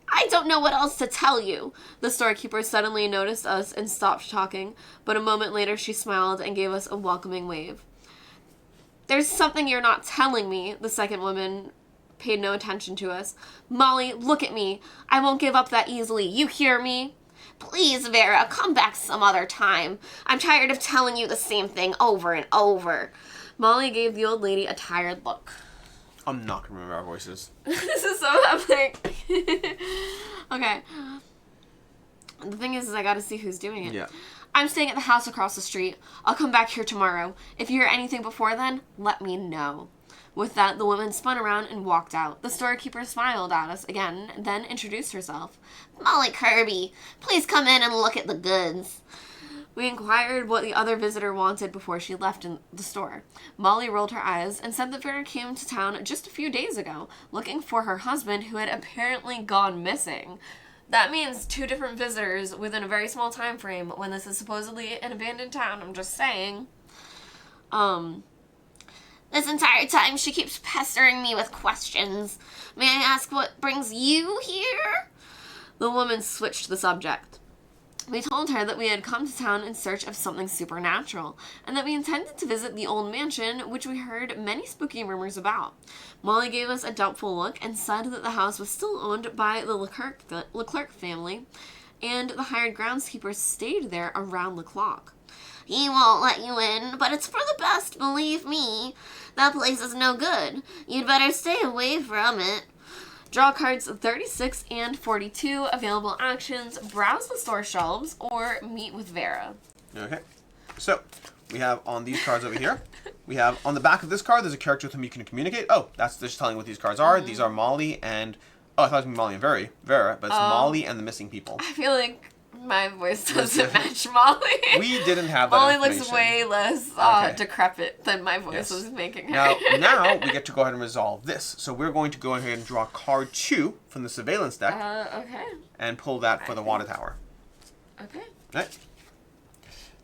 B: I don't know what else to tell you. The storekeeper suddenly noticed us and stopped talking, but a moment later she smiled and gave us a welcoming wave. There's something you're not telling me, the second woman paid no attention to us. Molly, look at me. I won't give up that easily. You hear me? Please, Vera, come back some other time. I'm tired of telling you the same thing over and over. Molly gave the old lady a tired look.
C: I'm not going to remember our voices.
B: This is so epic. Okay. The thing is I gotta see who's doing it.
C: Yeah.
B: I'm staying at the house across the street. I'll come back here tomorrow. If you hear anything before then, let me know. With that, the woman spun around and walked out. The storekeeper smiled at us again, then introduced herself. Molly Kirby, please come in and look at the goods. We inquired what the other visitor wanted before she left in the store. Molly rolled her eyes and said that Vera came to town just a few days ago, looking for her husband who had apparently gone missing. That means 2 different visitors within a very small time frame when this is supposedly an abandoned town, I'm just saying. This entire time she keeps pestering me with questions. May I ask what brings you here? The woman switched the subject. We told her that we had come to town in search of something supernatural, and that we intended to visit the old mansion, which we heard many spooky rumors about. Molly gave us a doubtful look and said that the house was still owned by the Leclerc family, and the hired groundskeeper stayed there around the clock. He won't let you in, but it's for the best, believe me. That place is no good. You'd better stay away from it. Draw cards 36 and 42, available actions, browse the store shelves, or meet with Vera.
C: Okay. So, we have on these cards over here, we have on the back of this card, there's a character with whom you can communicate. Oh, that's just telling what these cards are. These are Molly and... Oh, I thought it was Molly and Vera, but it's Molly and the missing people.
B: I feel like my voice doesn't match Molly.
C: We didn't have that
B: Molly looks way less decrepit than my voice was making her.
C: Now we get to go ahead and resolve this. So we're going to go ahead and draw card 2 from the surveillance deck.
B: Okay.
C: And pull that for the water tower.
B: Okay.
C: Right.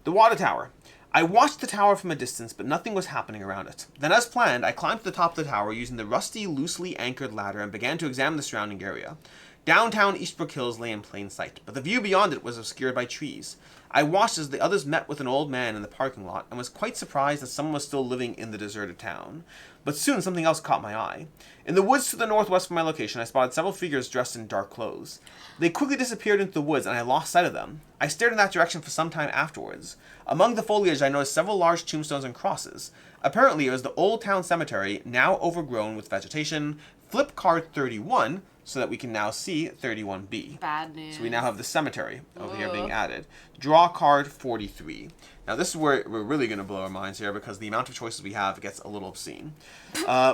C: The water tower. I watched the tower from a distance, but nothing was happening around it. Then, as planned, I climbed to the top of the tower using the rusty, loosely anchored ladder and began to examine the surrounding area. Downtown Eastbrook Hills lay in plain sight, but the view beyond it was obscured by trees. I watched as the others met with an old man in the parking lot and was quite surprised that someone was still living in the deserted town. But soon something else caught my eye. In the woods to the northwest from my location, I spotted several figures dressed in dark clothes. They quickly disappeared into the woods and I lost sight of them. I stared in that direction for some time afterwards. Among the foliage I noticed several large tombstones and crosses. Apparently it was the old town cemetery, now overgrown with vegetation. Flip card 31, so that we can now see 31B.
B: Bad news.
C: So we now have the cemetery over here being added. Draw card 43. Now this is where we're really going to blow our minds here because the amount of choices we have gets a little obscene.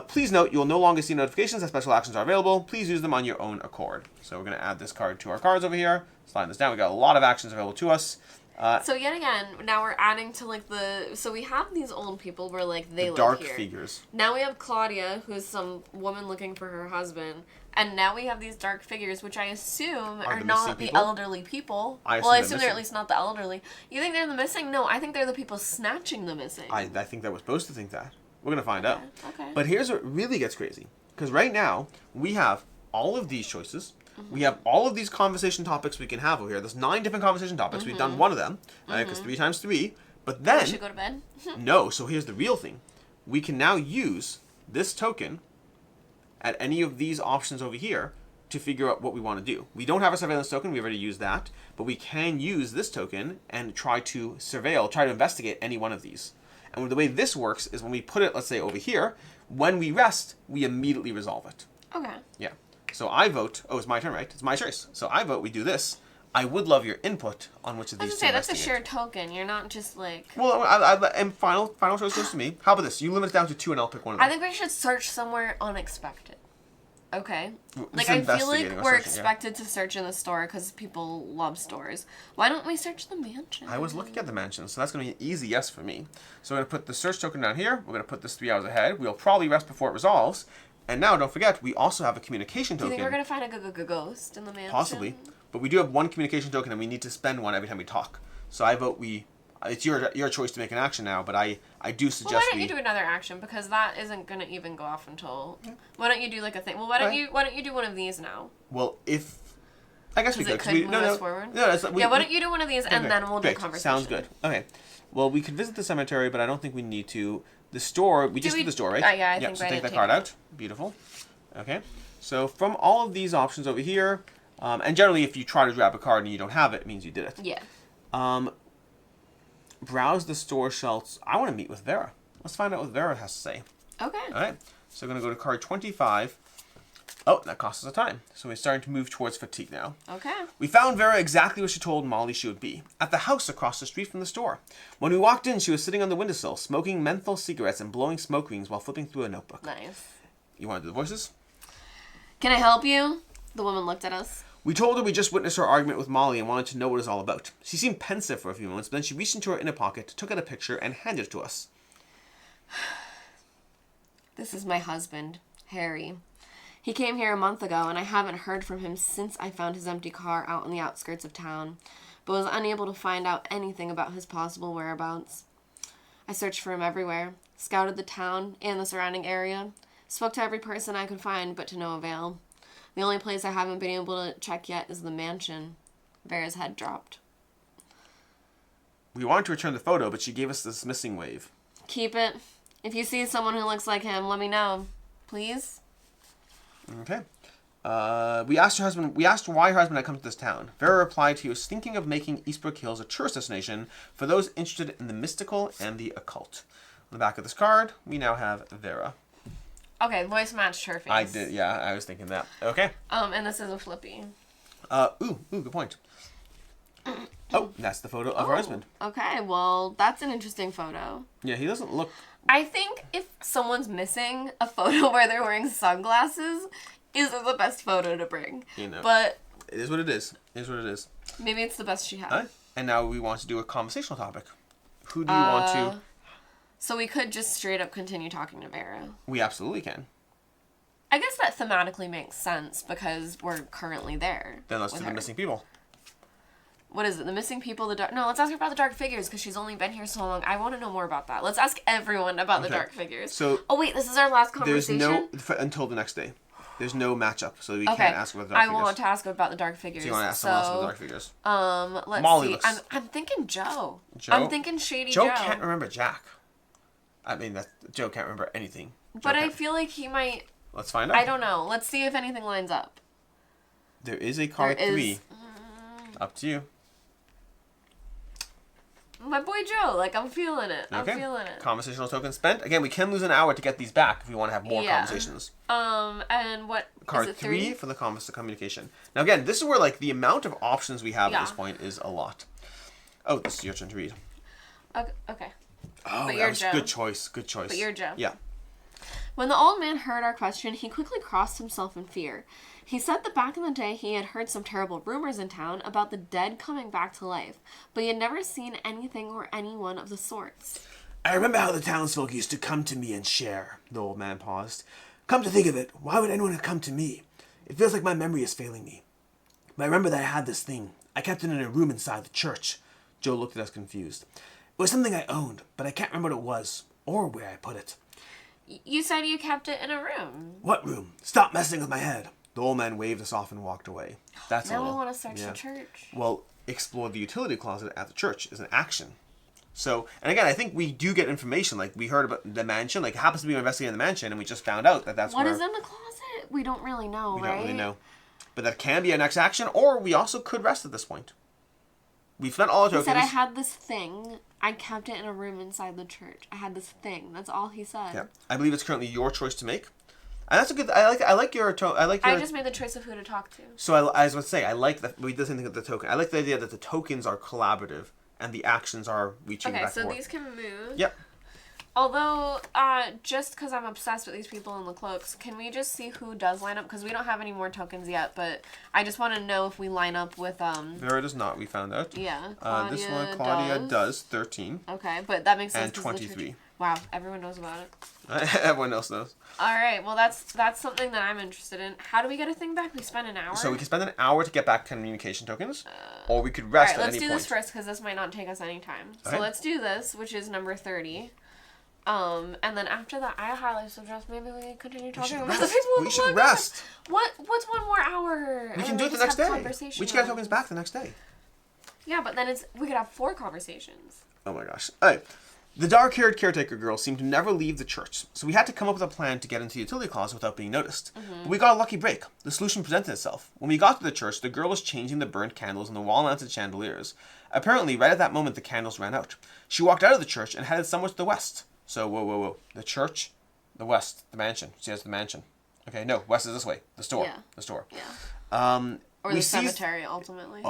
C: Please note you will no longer see notifications that special actions are available. Please use them on your own accord. So we're going to add this card to our cards over here. Slide this down. We got a lot of actions available to us.
B: So yet again, now we're adding to like so we have these old people where like they live
C: dark
B: here.
C: figures.
B: Now we have Claudia, who's some woman looking for her husband, and now we have these dark figures, which I assume are
C: the
B: not
C: missing
B: the
C: people?
B: elderly people.
C: I
B: Well, I
C: assume
B: assume
C: they're
B: they're at least not the elderly. You think they're the missing? No, I think they're the people snatching the missing.
C: I think that we're supposed to think that. We're going to find out.
B: Okay.
C: But here's what really gets crazy. Because right now, we have all of these choices. We have all of these conversation topics we can have over here. There's 9 different conversation topics. We've done one of them, because 3 times 3. But then,
B: We should go to bed.
C: no, so here's the real thing. We can now use this token at any of these options over here to figure out what we want to do. We don't have a surveillance token. We've already used that. But we can use this token and try to surveil, try to investigate any one of these. And the way this works is when we put it, let's say, over here, when we rest, we immediately resolve it.
B: Okay.
C: Yeah. So I vote. Oh, it's my turn, right? It's my choice. So I vote we do this. I would love your input on which of
B: I
C: these
B: was
C: to
B: gonna say, that's a
C: investigate.
B: shared token. You're not just like...
C: Well, and final choice goes to me. How about this? You limit it down to 2 and I'll pick one of them.
B: I think we should search somewhere unexpected. Okay?
C: This
B: Like,
C: is
B: I feel like
C: investigating or
B: we're
C: searching, yeah.
B: expected to search in the store because people love stores. Why don't we search the mansion?
C: I was looking at the mansion, so that's going to be an easy yes for me. So we're going to put the search token down here. We're going to put this 3 hours ahead. We'll probably rest before it resolves. And now, don't forget, we also have a communication
B: Do you
C: token.
B: think we're going to find a ghost in the mansion?
C: Possibly. But we do have 1 communication token, and we need to spend 1 every time we talk. So I vote we... It's your choice to make an action now, but I do suggest
B: Well, why don't you do another action? Because that isn't going to even go off until... Why don't you do like a thing? Well, why don't you do one of these now?
C: Well, if... I guess we
B: Because
C: could.
B: it could move us forward?
C: No,
B: Why don't you do one of these and
C: okay,
B: then we'll do
C: great.
B: conversation.
C: Sounds good. Okay. Well, we could visit the cemetery, but I don't think we need to. The store, we just did the store, right?
B: Yeah, I think
C: so
B: I
C: take
B: didn't
C: that card
B: take it.
C: out. Beautiful. Okay. So from all of these options over here, and generally if you try to grab a card and you don't have it, it means you did it.
B: Yeah.
C: Browse the store shelves. I want to meet with Vera. Let's find out what Vera has to say.
B: Okay.
C: All right. So we're going to go to card 25. Oh, that costs us a time. So we're starting to move towards fatigue now.
B: Okay.
C: We found Vera exactly where she told Molly she would be, at the house across the street from the store. When we walked in, she was sitting on the windowsill, smoking menthol cigarettes and blowing smoke rings while flipping through a notebook.
B: Nice.
C: You want to do the voices?
B: Can I help you? The woman looked at us.
C: We told her we just witnessed her argument with Molly and wanted to know what it was all about. She seemed pensive for a few moments, but then she reached into her inner pocket, took out a picture, and handed it to us.
B: This is my husband, Harry. He came here a month ago, and I haven't heard from him since I found his empty car out on the outskirts of town, but was unable to find out anything about his possible whereabouts. I searched for him everywhere, scouted the town and the surrounding area, spoke to every person I could find, but to no avail. The only place I haven't been able to check yet is the mansion. Vera's head dropped.
C: We wanted to return the photo, but she gave us this missing wave.
B: Keep it. If you see someone who looks like him, let me know. Please?
C: Okay. We asked why her husband had come to this town. Vera replied he was thinking of making Eastbrook Hills a tourist destination for those interested in the mystical and the occult. On the back of this card, we now have Vera.
B: Okay, voice matched her face.
C: I did, yeah, I was thinking that. Okay.
B: And this is a flippy.
C: Good point. Oh, that's the photo of her husband.
B: Okay, well, that's an interesting photo.
C: Yeah, he doesn't look...
B: I think if someone's missing, a photo where they're wearing sunglasses is the best photo to bring.
C: You know.
B: But...
C: It is what it is. It is what it is.
B: Maybe it's the best she has.
C: Right. And now we want to do a conversational topic. Who do you want to...
B: So we could just straight up continue talking to Vera.
C: We absolutely can.
B: I guess that thematically makes sense because we're currently there.
C: Then let's do the missing people.
B: What is it? The missing people, the dark... No, let's ask her about the dark figures because she's only been here so long. I want to know more about that. Let's ask everyone about the dark figures.
C: So...
B: Oh, wait, this is our last conversation?
C: There's no... Until the next day. There's no matchup, so we can't ask about the dark figures.
B: I want to ask about the dark figures.
C: So you want to ask someone else about the dark figures?
B: Let's
C: Molly
B: see.
C: looks...
B: I'm thinking Joe.
C: Joe?
B: I'm thinking Shady Joe.
C: Joe can't remember Jack. I mean, Joe can't remember anything.
B: But I feel like he might...
C: Let's find out.
B: I don't know. Let's see if anything lines up.
C: There is a card 3. Up to you.
B: My boy Joe, like, I'm feeling it.
C: Okay.
B: I'm feeling it.
C: Conversational token spent. Again, we can lose an hour to get these back if we want to have more conversations.
B: And what
C: card
B: is it,
C: 3 for the communication. Now again, this is where like the amount of options we have at this point is a lot. Oh, this is your turn to read.
B: Okay.
C: Oh,
B: but
C: that was
B: Joe.
C: good choice. Good choice.
B: But you're Joe.
C: Yeah.
B: When the old man heard our question, he quickly crossed himself in fear. He said that back in the day he had heard some terrible rumors in town about the dead coming back to life, but he had never seen anything or anyone of the sorts.
C: I remember how the townsfolk used to come to me and share. The old man paused. Come to think of it, why would anyone have come to me? It feels like my memory is failing me. But I remember that I had this thing. I kept it in a room inside the church. Joe looked at us confused. It was something I owned, but I can't remember what it was, or where I put it.
B: You said you kept it in a room.
C: What room? Stop messing with my head. The old man waved us off and walked away. That's
B: now I want to search the church.
C: Well, explore the utility closet at the church is an action. So, and again, I think we do get information. Like, we heard about the mansion. Like, it happens to be investigating the mansion, and we just found out that that's
B: what is in the closet? We don't really know,
C: we
B: right?
C: don't really know. But that can be our next action, or we also could rest at this point. We've spent all our tokens.
B: He said, I had this thing. I kept it in a room inside the church. I had this thing. That's all he said.
C: Yeah. I believe it's currently your choice to make. And that's a good... I like your...
B: I just made the choice of who to talk to.
C: So I was going to say, I like that... We did something with the token. I like the idea that the tokens are collaborative and the actions are reaching back and forth.
B: Okay, so these can move.
C: Yep.
B: Although, just because I'm obsessed with these people in the cloaks, can we just see who does line up? Because we don't have any more tokens yet, but I just want to know if we line up with...
C: Vera does not, we found out.
B: Yeah,
C: this one, Claudia does 13.
B: Okay, but that makes sense.
C: And 23.
B: Wow, everyone knows about it.
C: Everyone else knows.
B: All right, well, that's something that I'm interested in. How do we get a thing back? We spend an hour?
C: So we can spend an hour to get back communication tokens, or we could rest at any point.
B: All right, let's do this first, because this might not take us any time.
C: Okay.
B: So let's do this, which is number 30. And then after that, I highly suggest maybe we continue talking about the people.
C: We should rest.
B: What's one more hour?
C: We can do it the next day. We should get tokens back the next day.
B: Yeah, but then we could have 4 conversations.
C: Oh my gosh. All right. The dark-haired caretaker girl seemed to never leave the church, so we had to come up with a plan to get into the utility closet without being noticed. But we got a lucky break. The solution presented itself. When we got to the church, the girl was changing the burnt candles in the wall-mounted chandeliers. Apparently, right at that moment, the candles ran out. She walked out of the church and headed somewhere to the west. So, whoa. The church, the west, the mansion. She has the mansion. Okay, no, west is this way. The store.
B: Yeah.
C: The store.
B: Yeah. Or the cemetery, ultimately.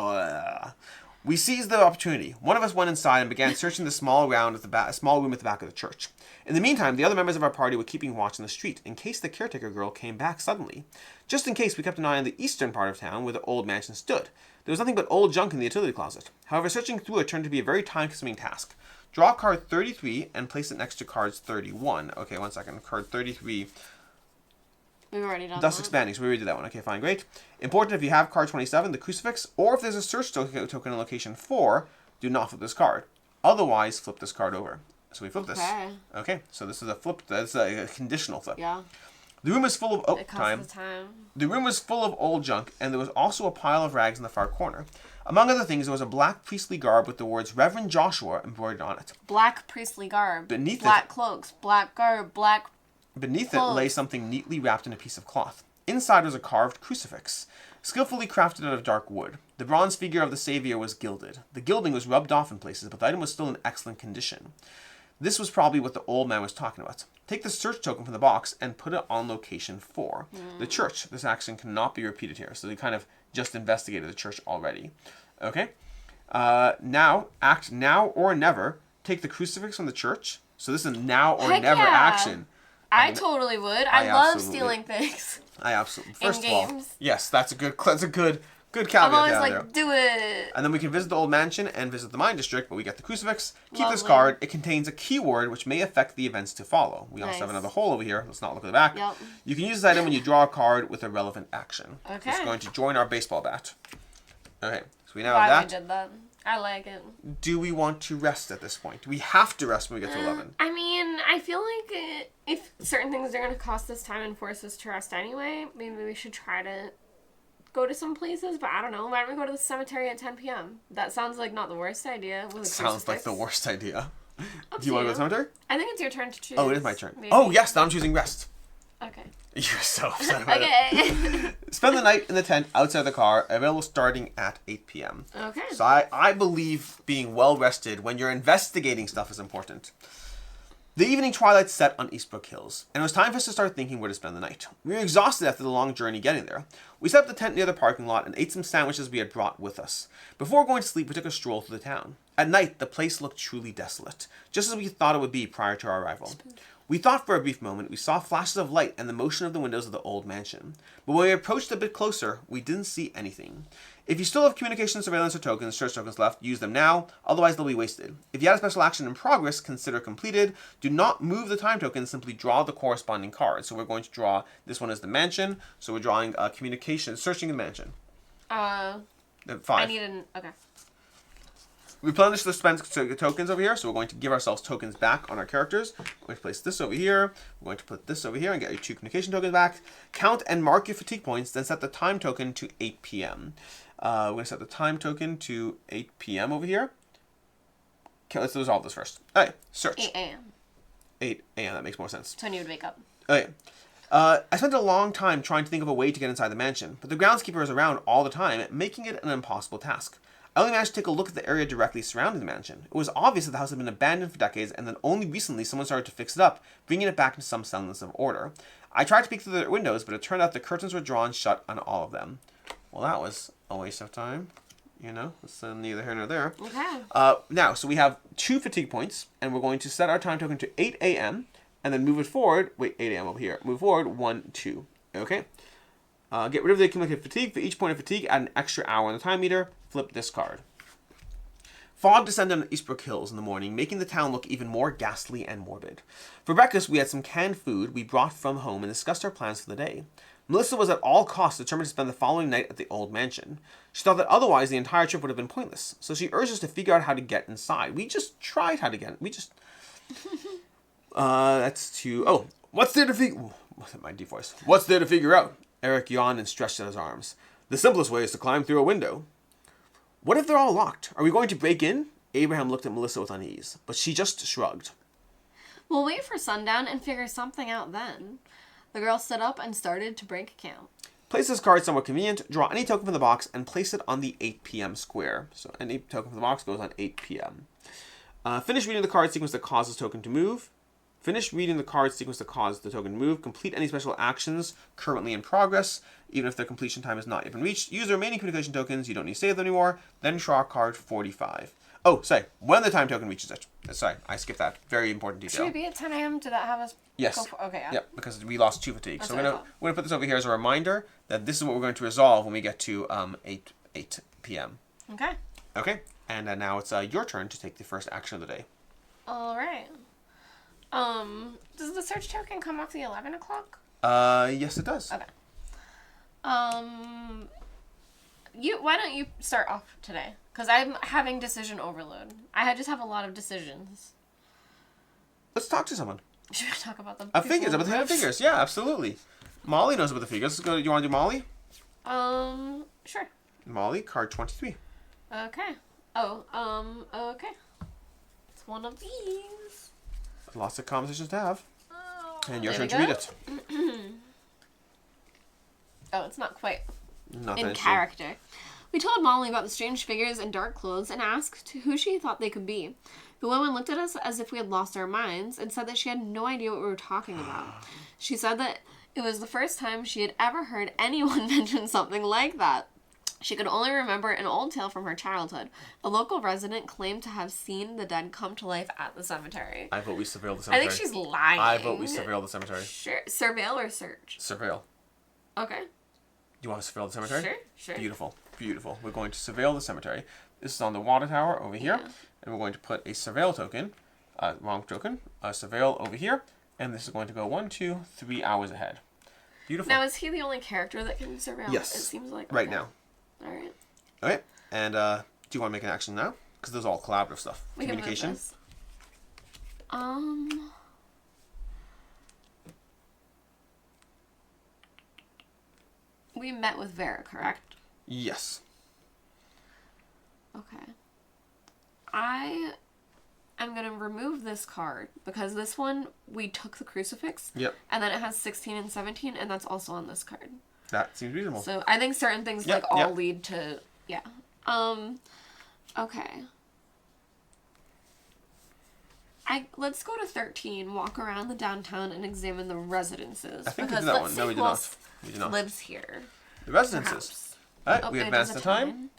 C: We seized the opportunity. One of us went inside and began searching the small room at the back of the church. In the meantime, the other members of our party were keeping watch on the street in case the caretaker girl came back suddenly. Just in case, we kept an eye on the eastern part of town where the old mansion stood. There was nothing but old junk in the utility closet. However, searching through it turned to be a very time-consuming task. Draw card 33 and place it next to cards 31. Okay, 1 second. Card 33...
B: We've already done
C: Dust
B: that.
C: expanding, so we already did that one. Okay, fine, great. Important if you have card 27, the crucifix, or if there's a search token in location 4, do not flip this card. Otherwise, flip this card over. So we flip this. Okay, so this is a flip. That's a conditional flip.
B: Yeah.
C: The room is full of...
B: time.
C: The room was full of old junk, and there was also a pile of rags in the far corner. Among other things, there was a black priestly garb with the words Reverend Joshua embroidered on it.
B: Black priestly garb.
C: Beneath
B: black cloaks. Black garb. Black...
C: Beneath it lay something neatly wrapped in a piece of cloth. Inside was a carved crucifix, skillfully crafted out of dark wood. The bronze figure of the Savior was gilded. The gilding was rubbed off in places, but the item was still in excellent condition. This was probably what the old man was talking about. Take the search token from the box and put it on location 4. The church. This action cannot be repeated here, so they kind of just investigated the church already. Okay? Now, act now or never. Take the crucifix from the church. So this is a now or never action.
B: I totally would. I love stealing things.
C: I absolutely. First
B: of
C: all, yes, that's a good caveat.
B: I'm always
C: down
B: like,
C: there.
B: do it.
C: And then we can visit the old mansion and visit the mine district, but we get the crucifix. Keep this card. It contains a keyword which may affect the events to follow. We also have another hole over here. Let's not look at the back.
B: Yep.
C: You can use this item when you draw a card with a relevant action.
B: Okay.
C: It's going to join our baseball bat. Okay, so we now have that.
B: I did that. I like it.
C: Do we want to rest at this point? We have to rest when we get to 11.
B: I mean, I feel like if certain things are going to cost us time and force us to rest anyway, maybe we should try to go to some places, but I don't know. Why don't we go to the cemetery at 10 p.m.? That sounds like not the worst idea. With a
C: Sounds like
B: crucifix.
C: the worst idea.
B: Up
C: Do you want to go to the cemetery?
B: I think it's your turn to choose.
C: Oh, it is my turn.
B: Maybe.
C: Oh, yes, now I'm choosing rest.
B: Okay.
C: You're so upset about it.
B: Okay.
C: Spend the night in the tent outside the car, available starting at 8 p.m.
B: Okay.
C: So I believe being well rested when you're investigating stuff is important. The evening twilight set on Eastbrook Hills, and it was time for us to start thinking where to spend the night. We were exhausted after the long journey getting there. We set up the tent near the parking lot and ate some sandwiches we had brought with us. Before going to sleep, we took a stroll through the town. At night, the place looked truly desolate, just as we thought it would be prior to our arrival. We thought for a brief moment we saw flashes of light and the motion of the windows of the old mansion. But when we approached a bit closer, we didn't see anything. If you still have communication, surveillance, or tokens, search tokens left, use them now, otherwise they'll be wasted. If you had a special action in progress, consider completed. Do not move the time token, simply draw the corresponding card. So we're going to draw, this one is the mansion, so we're drawing communication, searching the mansion. 5.
B: I need okay.
C: We replenish the spent tokens over here, so we're going to give ourselves tokens back on our characters. We're going to place this over here. We're going to put this over here and get your 2 communication tokens back. Count and mark your fatigue points, then set the time token to 8 p.m. We're going to set the time token to 8 p.m. over here. Okay, let's resolve this first. All right, search.
B: 8 a.m.
C: 8 a.m., that makes more sense.
B: So when you would wake up.
C: Okay. I spent a long time trying to think of a way to get inside the mansion, but the groundskeeper is around all the time, making it an impossible task. I only managed to take a look at the area directly surrounding the mansion. It was obvious that the house had been abandoned for decades, and then only recently someone started to fix it up, bringing it back into some semblance of order. I tried to peek through the windows, but it turned out the curtains were drawn shut on all of them. Well, that was a waste of time. You know, it's neither here nor there.
B: Okay.
C: Now, so we have 2 fatigue points, and we're going to set our time token to 8 a.m., and then move it forward. Wait, 8 a.m. over here. Move forward 1, 2. Okay. Get rid of the accumulated fatigue. For each point of fatigue, add an extra hour on the time meter. Flip this card. Fog descended on Eastbrook Hills in the morning, making the town look even more ghastly and morbid. For breakfast, we had some canned food we brought from home and discussed our plans for the day. Melissa was at all costs determined to spend the following night at the old mansion. She thought that otherwise the entire trip would have been pointless, so she urged us to figure out how to get inside. We just tried how to get. That's to. Oh, what's there to figure? My deep voice. What's there to figure out? Eric yawned and stretched out his arms. The simplest way is to climb through a window. What if they're all locked? Are we going to break in? Abraham looked at Melissa with unease, but she just shrugged.
B: We'll wait for sundown and figure something out then. The girl stood up and started to break count.
C: Place this card somewhere convenient, draw any token from the box, and place it on the 8 p.m. square. So any token from the box goes on 8 p.m. Finish reading the card sequence that causes token to move. Finish reading the card sequence that caused the token to move. Complete any special actions currently in progress, even if their completion time has not yet been reached. Use the remaining communication tokens. You don't need to save them anymore. Then draw card 45. Oh, sorry. When the time token reaches it. Sorry, I skipped that. Very important detail.
B: Should we be at 10 a.m.? Did that have us?
C: Yes.
B: Okay, yeah.
C: Yep, because we lost 2 fatigue.
B: That's
C: So
B: what
C: we're
B: I
C: gonna put this over here as a reminder that this is what we're going to resolve when we get to 8 p.m.
B: Okay.
C: Okay, and now it's your turn to take the first action of the day.
B: All right. Does the search token come off the 11 o'clock?
C: Yes, it does.
B: Okay. Why don't you start off today? Because I'm having decision overload. I just have a lot of decisions.
C: Let's talk to someone.
B: Should we talk about the
C: Figures, about the figures. Yeah, absolutely. Molly knows about the figures. Let's go. You want to do Molly?
B: Sure.
C: Molly, card 23.
B: Okay. Okay. It's one of these.
C: Lots of conversations to have. And your
B: There
C: turn
B: we
C: to
B: go.
C: read it.
B: Oh, it's not quite
C: Not
B: in
C: that
B: character. We told Molly about the strange figures in dark clothes and asked who she thought they could be. The woman looked at us as if we had lost our minds and said that she had no idea what we were talking about. She said that it was the first time she had ever heard anyone mention something like that. She could only remember an old tale from her childhood. A local resident claimed to have seen the dead come to life at the cemetery.
C: I vote we surveil the cemetery.
B: I think she's lying.
C: I vote we surveil the cemetery.
B: Sure. Surveil or search?
C: Surveil.
B: Okay.
C: You want to surveil the cemetery?
B: Sure.
C: Beautiful. Beautiful. We're going to surveil the cemetery. This is on the water tower over here.
B: Yeah.
C: And we're going to put a surveil token, wrong token, a surveil over here. And this is going to go 1, 2, 3 hours ahead. Beautiful.
B: Now, is he the only character that can surveil?
C: Yes.
B: It seems like.
C: Right
B: okay.
C: now.
B: All right.
C: Okay. And Do you want to make an action now? Because those are all collaborative stuff.
B: We
C: Communication.
B: Can move this. We met with Vera, correct?
C: Yes.
B: Okay. I am going to remove this card because this one, we took the crucifix.
C: Yep.
B: And then it has 16 and 17, and that's also on this card.
C: That seems reasonable.
B: So I think certain things all lead to, yeah. Okay. Let's go to 13, walk around the downtown and examine the residences.
C: I think we did that one. No, we did not. We did not.
B: Lives here.
C: The residences. Alright, we advanced the time.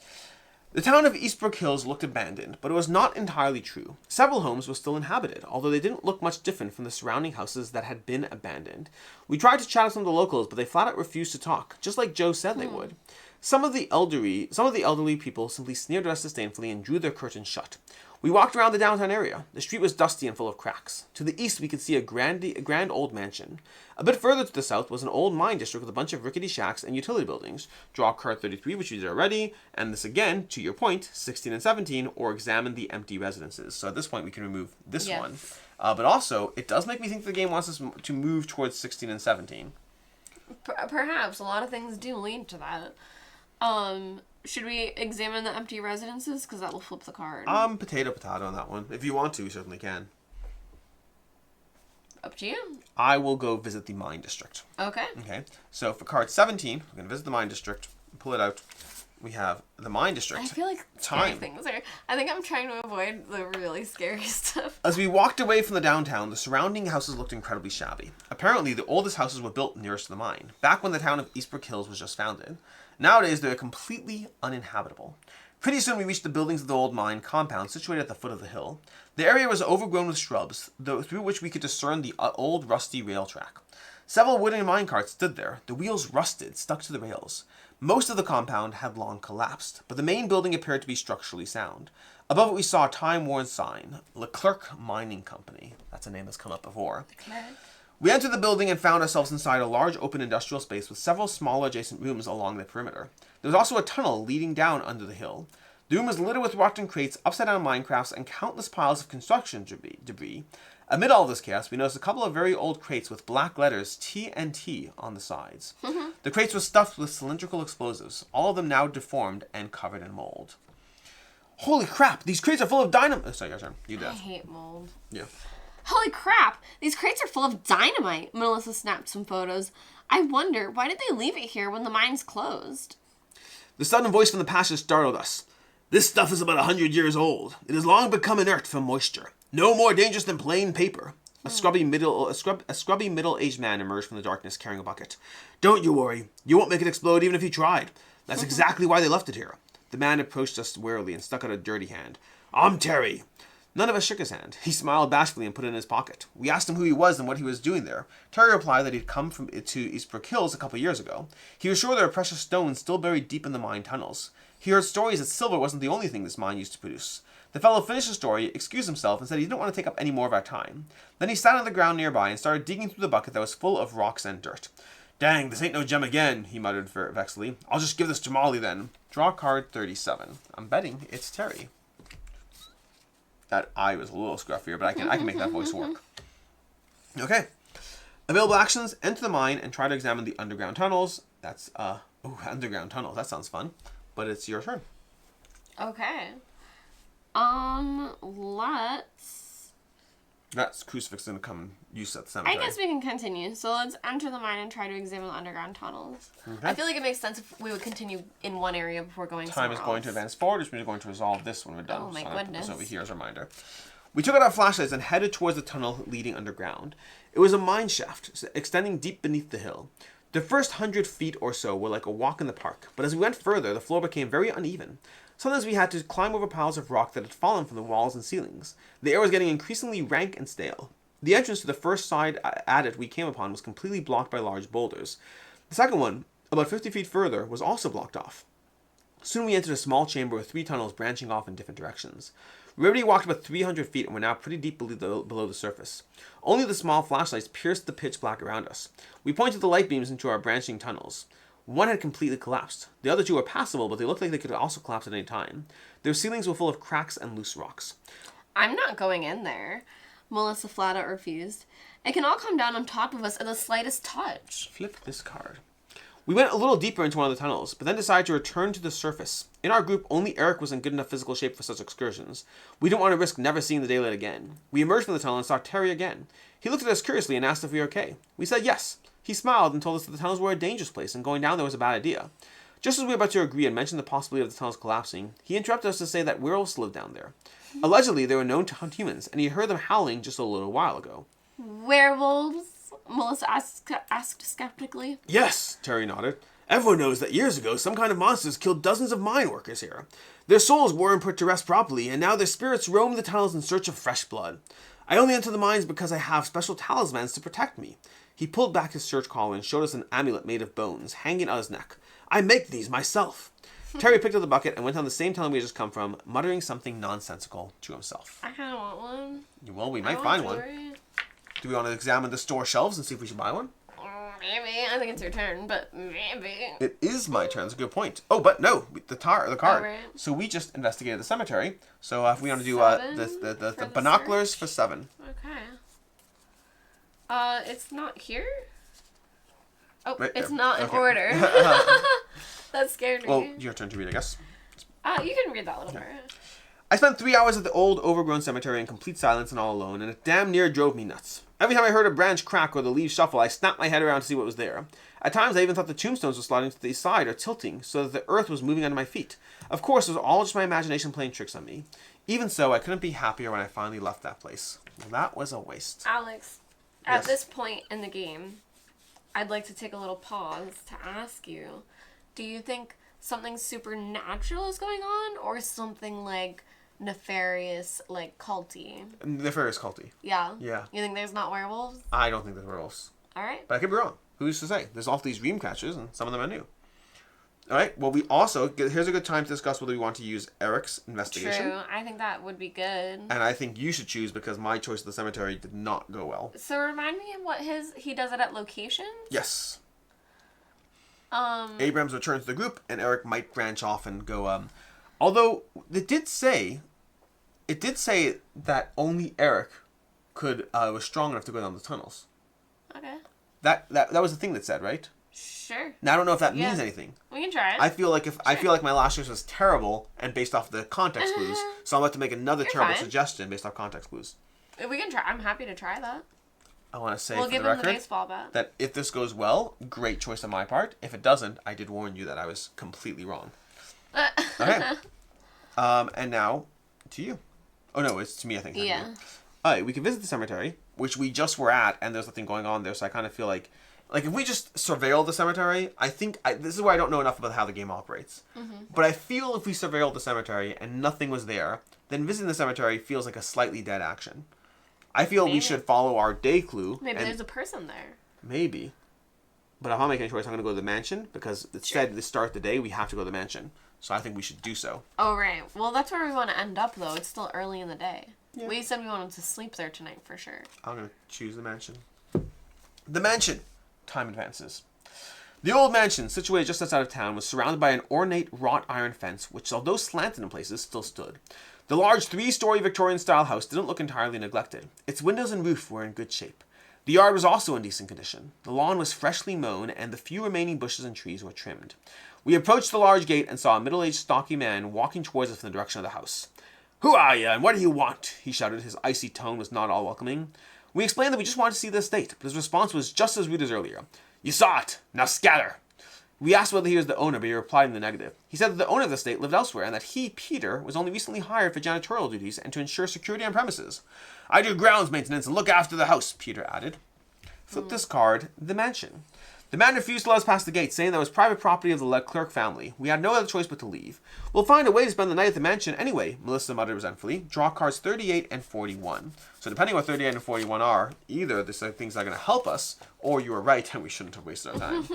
C: The town of Eastbrook Hills looked abandoned, but it was not entirely true. Several homes were still inhabited, although they didn't look much different from the surrounding houses that had been abandoned. We tried to chat with some of the locals, but they flat out refused to talk, just like Joe said they would. Some of the elderly people simply sneered at us disdainfully and drew their curtains shut. We walked around the downtown area. The street was dusty and full of cracks. To the east, we could see a grand old mansion. A bit further to the south was an old mine district with a bunch of rickety shacks and utility buildings. Draw card 33, which we did already, and this again, to your point, 16 and 17, or examine the empty residences. So at this point, we can remove this one. But also, it does make me think the game wants us to move towards 16 and 17.
B: Perhaps. A lot of things do lead to that. Should we examine the empty residences? Because that will flip the card.
C: Potato on that one. If you want to, you certainly can.
B: Up to you.
C: I will go visit the mine district.
B: Okay.
C: Okay. So for card 17, we're going to visit the mine district. Pull it out. We have the mine district.
B: I feel like scary things are... I think I'm trying to avoid the really scary stuff.
C: As we walked away from the downtown, the surrounding houses looked incredibly shabby. Apparently, the oldest houses were built nearest to the mine, back when the town of Eastbrook Hills was just founded. Nowadays, they're completely uninhabitable. Pretty soon, we reached the buildings of the old mine compound situated at the foot of the hill. The area was overgrown with shrubs, through which we could discern the old rusty rail track. Several wooden minecarts stood there, the wheels rusted, stuck to the rails. Most of the compound had long collapsed, but the main building appeared to be structurally sound. Above it we saw a time-worn sign, Leclerc Mining Company. That's a name that's come up before. We entered the building and found ourselves inside a large open industrial space with several smaller adjacent rooms along the perimeter. There was also a tunnel leading down under the hill. The room was littered with rotten crates, upside-down minecrafts, and countless piles of construction debris. Amid all this chaos, we noticed a couple of very old crates with black letters TNT on the sides. The crates were stuffed with cylindrical explosives, all of them now deformed and covered in mold. Holy crap, these crates are full of dynamite. Oh, sorry, your turn. You did.
B: I hate mold.
C: Yeah.
B: Holy crap, these crates are full of dynamite. Melissa snapped some photos. I wonder, why did they leave it here when the mine's closed?
C: The sudden voice from the passage startled us. This stuff is about 100 years old. It has long become inert from moisture. No more dangerous than plain paper. A scrubby middle-aged man emerged from the darkness carrying a bucket. Don't you worry. You won't make it explode even if you tried. That's exactly why they left it here. The man approached us warily and stuck out a dirty hand. I'm Terry. None of us shook his hand. He smiled bashfully and put it in his pocket. We asked him who he was and what he was doing there. Terry replied that he'd come to Eastbrook Hills a couple years ago. He was sure there were precious stones still buried deep in the mine tunnels. He heard stories that silver wasn't the only thing this mine used to produce. The fellow finished his story, excused himself, and said he didn't want to take up any more of our time. Then he sat on the ground nearby and started digging through the bucket that was full of rocks and dirt. Dang, this ain't no gem again, he muttered vexedly. I'll just give this to Molly then. Draw card 37. I'm betting it's Terry. That I was a little scruffier, but I can make that voice work. Okay. Available actions: enter the mine and try to examine the underground tunnels. That's underground tunnels. That sounds fun. But it's your turn.
B: Okay. Let's...
C: That's crucifix gonna come use at the cemetery.
B: I guess we can continue. So let's enter the mine and try to examine the underground tunnels.
C: Okay.
B: I feel like it makes sense if we would continue in one area before going
C: Time is going to advance forward, which means we're going to resolve this when we're done.
B: Oh my
C: so
B: goodness.
C: This over here as a reminder. We took out our flashlights and headed towards the tunnel leading underground. It was a mine shaft extending deep beneath the hill. The first 100 feet or so were like a walk in the park, but as we went further, the floor became very uneven. Sometimes we had to climb over piles of rock that had fallen from the walls and ceilings. The air was getting increasingly rank and stale. The entrance to the first side adit we came upon was completely blocked by large boulders. The second one, about 50 feet further, was also blocked off. Soon we entered a small chamber with 3 tunnels branching off in different directions. We already walked about 300 feet and were now pretty deep below the surface. Only the small flashlights pierced the pitch black around us. We pointed the light beams into our branching tunnels. One had completely collapsed. The other two were passable, but they looked like they could also collapse at any time. Their ceilings were full of cracks and loose rocks.
B: I'm not going in there, Melissa flat out refused. It can all come down on top of us at the slightest touch.
C: Flip this card. We went a little deeper into one of the tunnels, but then decided to return to the surface. In our group, only Eric was in good enough physical shape for such excursions. We didn't want to risk never seeing the daylight again. We emerged from the tunnel and saw Terry again. He looked at us curiously and asked if we were okay. We said yes. He smiled and told us that the tunnels were a dangerous place and going down there was a bad idea. Just as we were about to agree and mention the possibility of the tunnels collapsing, he interrupted us to say that werewolves lived down there. Allegedly, they were known to hunt humans, and he heard them howling just a little while ago.
B: Werewolves? Melissa asked skeptically.
C: Yes, Terry nodded. Everyone knows that years ago, some kind of monsters killed dozens of mine workers here. Their souls weren't put to rest properly, and now their spirits roam the tunnels in search of fresh blood. I only enter the mines because I have special talismans to protect me. He pulled back his shirt collar and showed us an amulet made of bones, hanging on his neck. I make these myself. Terry picked up the bucket and went down the same tunnel we had just come from, muttering something nonsensical to himself.
B: I kind of want one.
C: Well, we might find one. Do we want to examine the store shelves and see if we should buy one?
B: Maybe. I think it's your turn, but maybe.
C: It is my turn. That's a good point. Oh, but no, the card.
B: Oh, right.
C: So we just investigated the cemetery. So if we want to do the binoculars for 7.
B: Okay. It's not here? Oh,
C: Right
B: it's
C: there.
B: not in
C: Okay.
B: order. That scared me.
C: Well, your turn to read, I guess.
B: You can read that little part.
C: I spent 3 hours at the old, overgrown cemetery in complete silence and all alone, and it damn near drove me nuts. Every time I heard a branch crack or the leaves shuffle, I snapped my head around to see what was there. At times, I even thought the tombstones were sliding to the side or tilting, so that the earth was moving under my feet. Of course, it was all just my imagination playing tricks on me. Even so, I couldn't be happier when I finally left that place. Well, that was a waste.
B: Alex,
C: Yes.
B: at this point in the game, I'd like to take a little pause to ask you, do you think something supernatural is going on, or something like nefarious, like culty?
C: Nefarious culty.
B: Yeah?
C: Yeah.
B: You think there's not werewolves?
C: I don't think there's werewolves.
B: Alright.
C: But I could be wrong. Who's to say? There's all these dream catchers, and some of them are new. Alright, well, we also, here's a good time to discuss whether we want to use Eric's investigation.
B: True. I think that would be good.
C: And I think you should choose because my choice of the cemetery did not go well.
B: So remind me of what he does it at locations?
C: Yes. Abrams returns to the group, and Eric might branch off and go, although it did say that only Eric was strong enough to go down the tunnels.
B: Okay.
C: That was the thing that said, right?
B: Sure.
C: Now I don't know if that
B: Yeah.
C: means anything.
B: We can try it.
C: I feel like my last choice was terrible and based off the context clues, so I'm about to make another terrible
B: fine.
C: suggestion based off context clues.
B: We can try. I'm happy to try that.
C: I want to say
B: We'll
C: for
B: give
C: the
B: him the
C: record
B: baseball bat.
C: that if this goes well, great choice on my part. If it doesn't, I did warn you that I was completely wrong. Okay. And now to you. Oh no, it's to me. I think.
B: Yeah.
C: All right, we can visit the cemetery, which we just were at, and there's nothing going on there. So I kind of feel like if we just surveil the cemetery, I think this is where I don't know enough about how the game operates. Mm-hmm. But I feel if we surveilled the cemetery and nothing was there, then visiting the cemetery feels like a slightly dead action. I feel we should follow our day clue.
B: Maybe there's a person there.
C: Maybe. But if I'm making a choice, I'm going to go to the mansion because it said to start the day we have to go to the mansion. So I think we should do so.
B: Oh, right. Well, that's where we want to end up, though. It's still early in the day.
C: Yeah.
B: We said we wanted to sleep there tonight for sure.
C: I'm going to choose the mansion. The mansion. Time advances. The old mansion, situated just outside of town, was surrounded by an ornate wrought iron fence, which, although slanted in places, still stood. The large 3-story Victorian-style house didn't look entirely neglected. Its windows and roof were in good shape. The yard was also in decent condition. The lawn was freshly mown, and the few remaining bushes and trees were trimmed. We approached the large gate and saw a middle-aged, stocky man walking towards us from the direction of the house. "Who are you, and what do you want?" he shouted. His icy tone was not all welcoming. We explained that we just wanted to see the estate, but his response was just as rude as earlier. "You saw it. Now scatter." We asked whether he was the owner, but he replied in the negative. He said that the owner of the estate lived elsewhere, and that he, Peter, was only recently hired for janitorial duties and to ensure security on premises. "I do grounds maintenance and look after the house," Peter added. Flip this card, the mansion. The man refused to let us past the gate, saying that it was private property of the Leclerc family. We had no other choice but to leave. "We'll find a way to spend the night at the mansion anyway," Melissa muttered resentfully. Draw cards 38 and 41. So depending on what 38 and 41 are, either these are things that are going to help us, or you were right and we shouldn't have wasted our time.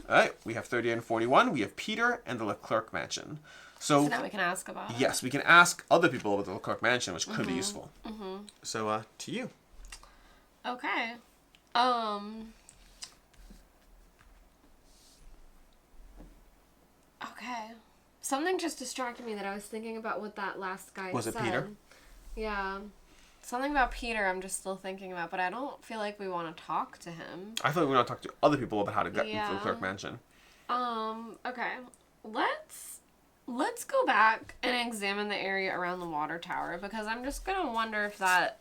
C: Alright, we have 38 and 41. We have Peter and the Leclerc mansion.
B: So now we can ask about it.
C: Yes, we can ask other people about the Leclerc mansion, which could be useful. So, to you.
B: Okay. Okay. Something just distracted me that I was thinking about what that last guy
C: Was
B: said.
C: it Peter?
B: Yeah. Something about Peter I'm just still thinking about, but I don't feel like we want to talk to him.
C: I feel like we want to talk to other people about how to get into the
B: Yeah.
C: Clerk Mansion.
B: Okay. Let's go back and examine the area around the water tower, because I'm just gonna wonder if that,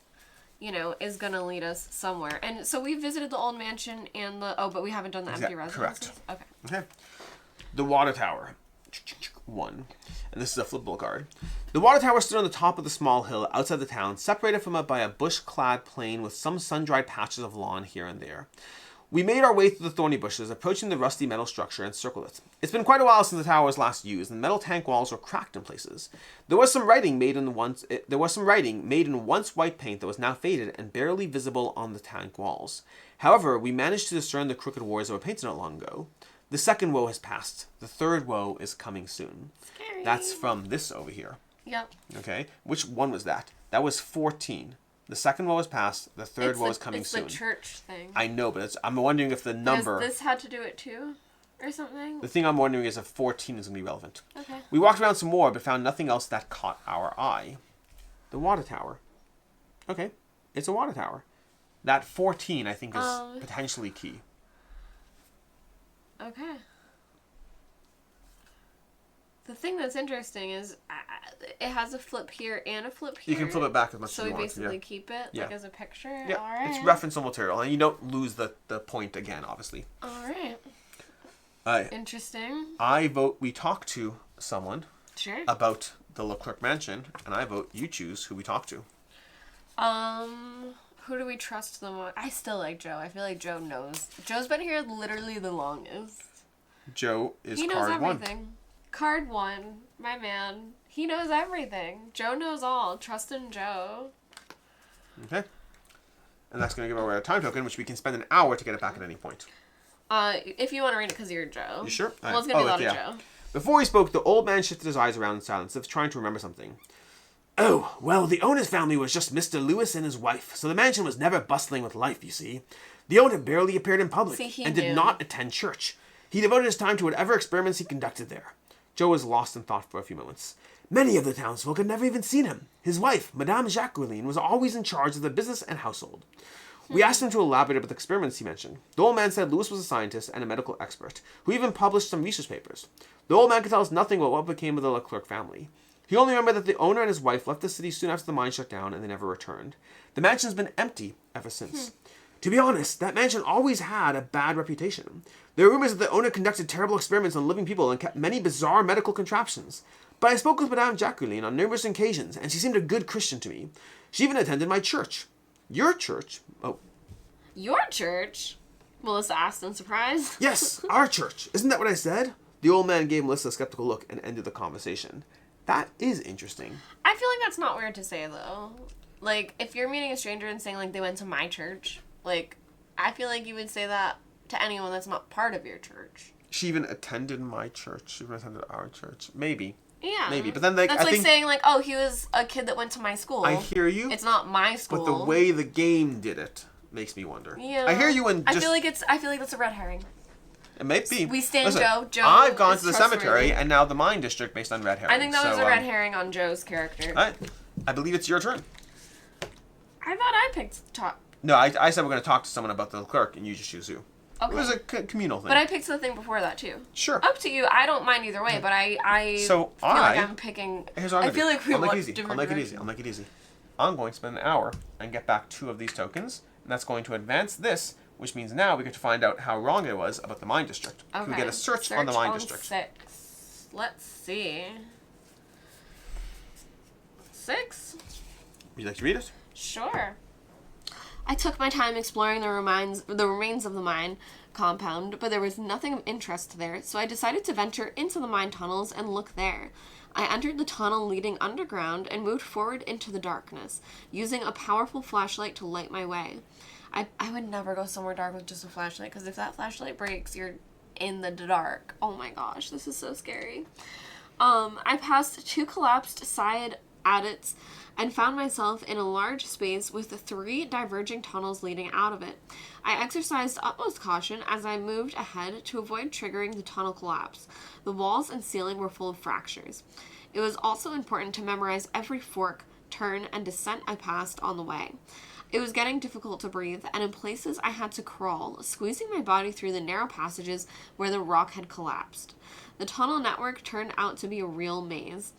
B: is gonna lead us somewhere. And so we visited the old mansion and but we haven't done the empty residences.
C: Correct.
B: Okay.
C: Okay. The water tower. 1. And this is a flippable card. The water tower stood on the top of the small hill outside the town, separated from it by a bush-clad plain with some sun-dried patches of lawn here and there. We made our way through the thorny bushes, approaching the rusty metal structure, and circled it. It's been quite a while since the tower was last used, and the metal tank walls were cracked in places. There was some writing made in once white paint that was now faded and barely visible on the tank walls. However, we managed to discern the crooked wards that were painted not long ago. The second woe has passed. The third woe is coming soon.
B: Scary.
C: That's from this over here.
B: Yep.
C: Okay? Which one was that? That was 14. The second woe has passed. The third woe is coming soon.
B: It's the church thing.
C: I know, but I'm wondering if the number...
B: Does this had to do it too? Or something?
C: The thing I'm wondering is if 14 is going to be relevant.
B: Okay.
C: We walked around some more, but found nothing else that caught our eye. The water tower. Okay. It's a water tower. That 14, I think, is potentially key.
B: Okay. The thing that's interesting is it has a flip here and a flip here.
C: You can flip it back as much
B: so
C: as you
B: we
C: want.
B: basically keep it like as a picture.
C: Yeah,
B: All right.
C: it's referenceable material, and you don't lose the point again, obviously.
B: All right.
C: Interesting.
B: Interesting.
C: I vote we talk to someone
B: Sure.
C: about the Leclerc Mansion, and I vote you choose who we talk to.
B: Who do we trust the most? I still like Joe. I feel like Joe knows. Joe's been here literally the longest.
C: Joe is
B: He knows
C: card
B: everything.
C: 1.
B: Card 1, my man. He knows everything. Joe knows all. Trust in Joe.
C: Okay. And that's going to give away our time token, which we can spend an hour to get it back at any point.
B: If you want to read it because you're Joe.
C: You sure?
B: Well, it's going to be a lot of Joe.
C: Before he spoke, the old man shifted his eyes around in silence, as if trying to remember something. Oh, well, the owner's family was just Mr. Lewis and his wife, so the mansion was never bustling with life, you see. The owner barely appeared in public and did not attend church. He devoted his time to whatever experiments he conducted there. Joe was lost in thought for a few moments. Many of the townsfolk had never even seen him. His wife, Madame Jacqueline, was always in charge of the business and household. We asked him to elaborate about the experiments he mentioned. The old man said Lewis was a scientist and a medical expert, who even published some research papers. The old man could tell us nothing about what became of the Leclerc family. He only remembered that the owner and his wife left the city soon after the mine shut down and they never returned. The mansion's been empty ever since. To be honest, that mansion always had a bad reputation. There are rumors that the owner conducted terrible experiments on living people and kept many bizarre medical contraptions. But I spoke with Madame Jacqueline on numerous occasions, and she seemed a good Christian to me. She even attended my church. Your church? Oh.
B: Your church? Melissa asked in surprise.
C: Yes, our church. Isn't that what I said? The old man gave Melissa a skeptical look and ended the conversation. That is interesting.
B: I feel like that's not weird to say, though. Like, if you're meeting a stranger and saying, like, they went to my church, like, I feel like you would say that to anyone that's not part of your church.
C: She even attended my church. She even attended our church. Maybe.
B: Yeah.
C: Maybe. But then, like,
B: that's
C: I
B: like
C: think,
B: saying, like, oh, he was a kid that went to my school.
C: I hear you.
B: It's not my school.
C: But the way the game did it makes me wonder.
B: Yeah.
C: I hear you, and just...
B: I feel like that's a red herring.
C: It might be.
B: We stand
C: Listen,
B: Joe.
C: I've gone to the cemetery and now the mine district based on red herring.
B: I think that was a red herring on Joe's character.
C: All right. I believe it's your turn.
B: I thought I picked top.
C: No, I said we're going to talk to someone about the clerk, and you just choose who.
B: Okay.
C: It was a communal thing.
B: But I picked the thing before that too.
C: Sure.
B: Up to you. I don't mind either way, but I
C: so
B: feel like I'm picking.
C: Here's what I'm
B: I feel like we
C: I'll make
B: want
C: it easy.
B: different
C: I'll make it easy. I'm going to spend an hour and get back 2 of these tokens, and that's going to advance this, which means now we get to find out how wrong it was about the mine district.
B: Okay.
C: Can we get a search on the mine district?
B: 6. Let's see. 6?
C: Would you like to read it?
B: Sure. I took my time exploring the remains of the mine compound, but there was nothing of interest there, so I decided to venture into the mine tunnels and look there. I entered the tunnel leading underground and moved forward into the darkness, using a powerful flashlight to light my way. I would never go somewhere dark with just a flashlight, because if that flashlight breaks, you're in the dark. Oh my gosh, this is so scary. I passed 2 collapsed side adits and found myself in a large space with 3 diverging tunnels leading out of it. I exercised utmost caution as I moved ahead to avoid triggering the tunnel collapse. The walls and ceiling were full of fractures. It was also important to memorize every fork, turn, and descent I passed on the way. It was getting difficult to breathe, and in places I had to crawl, squeezing my body through the narrow passages where the rock had collapsed. The tunnel network turned out to be a real maze.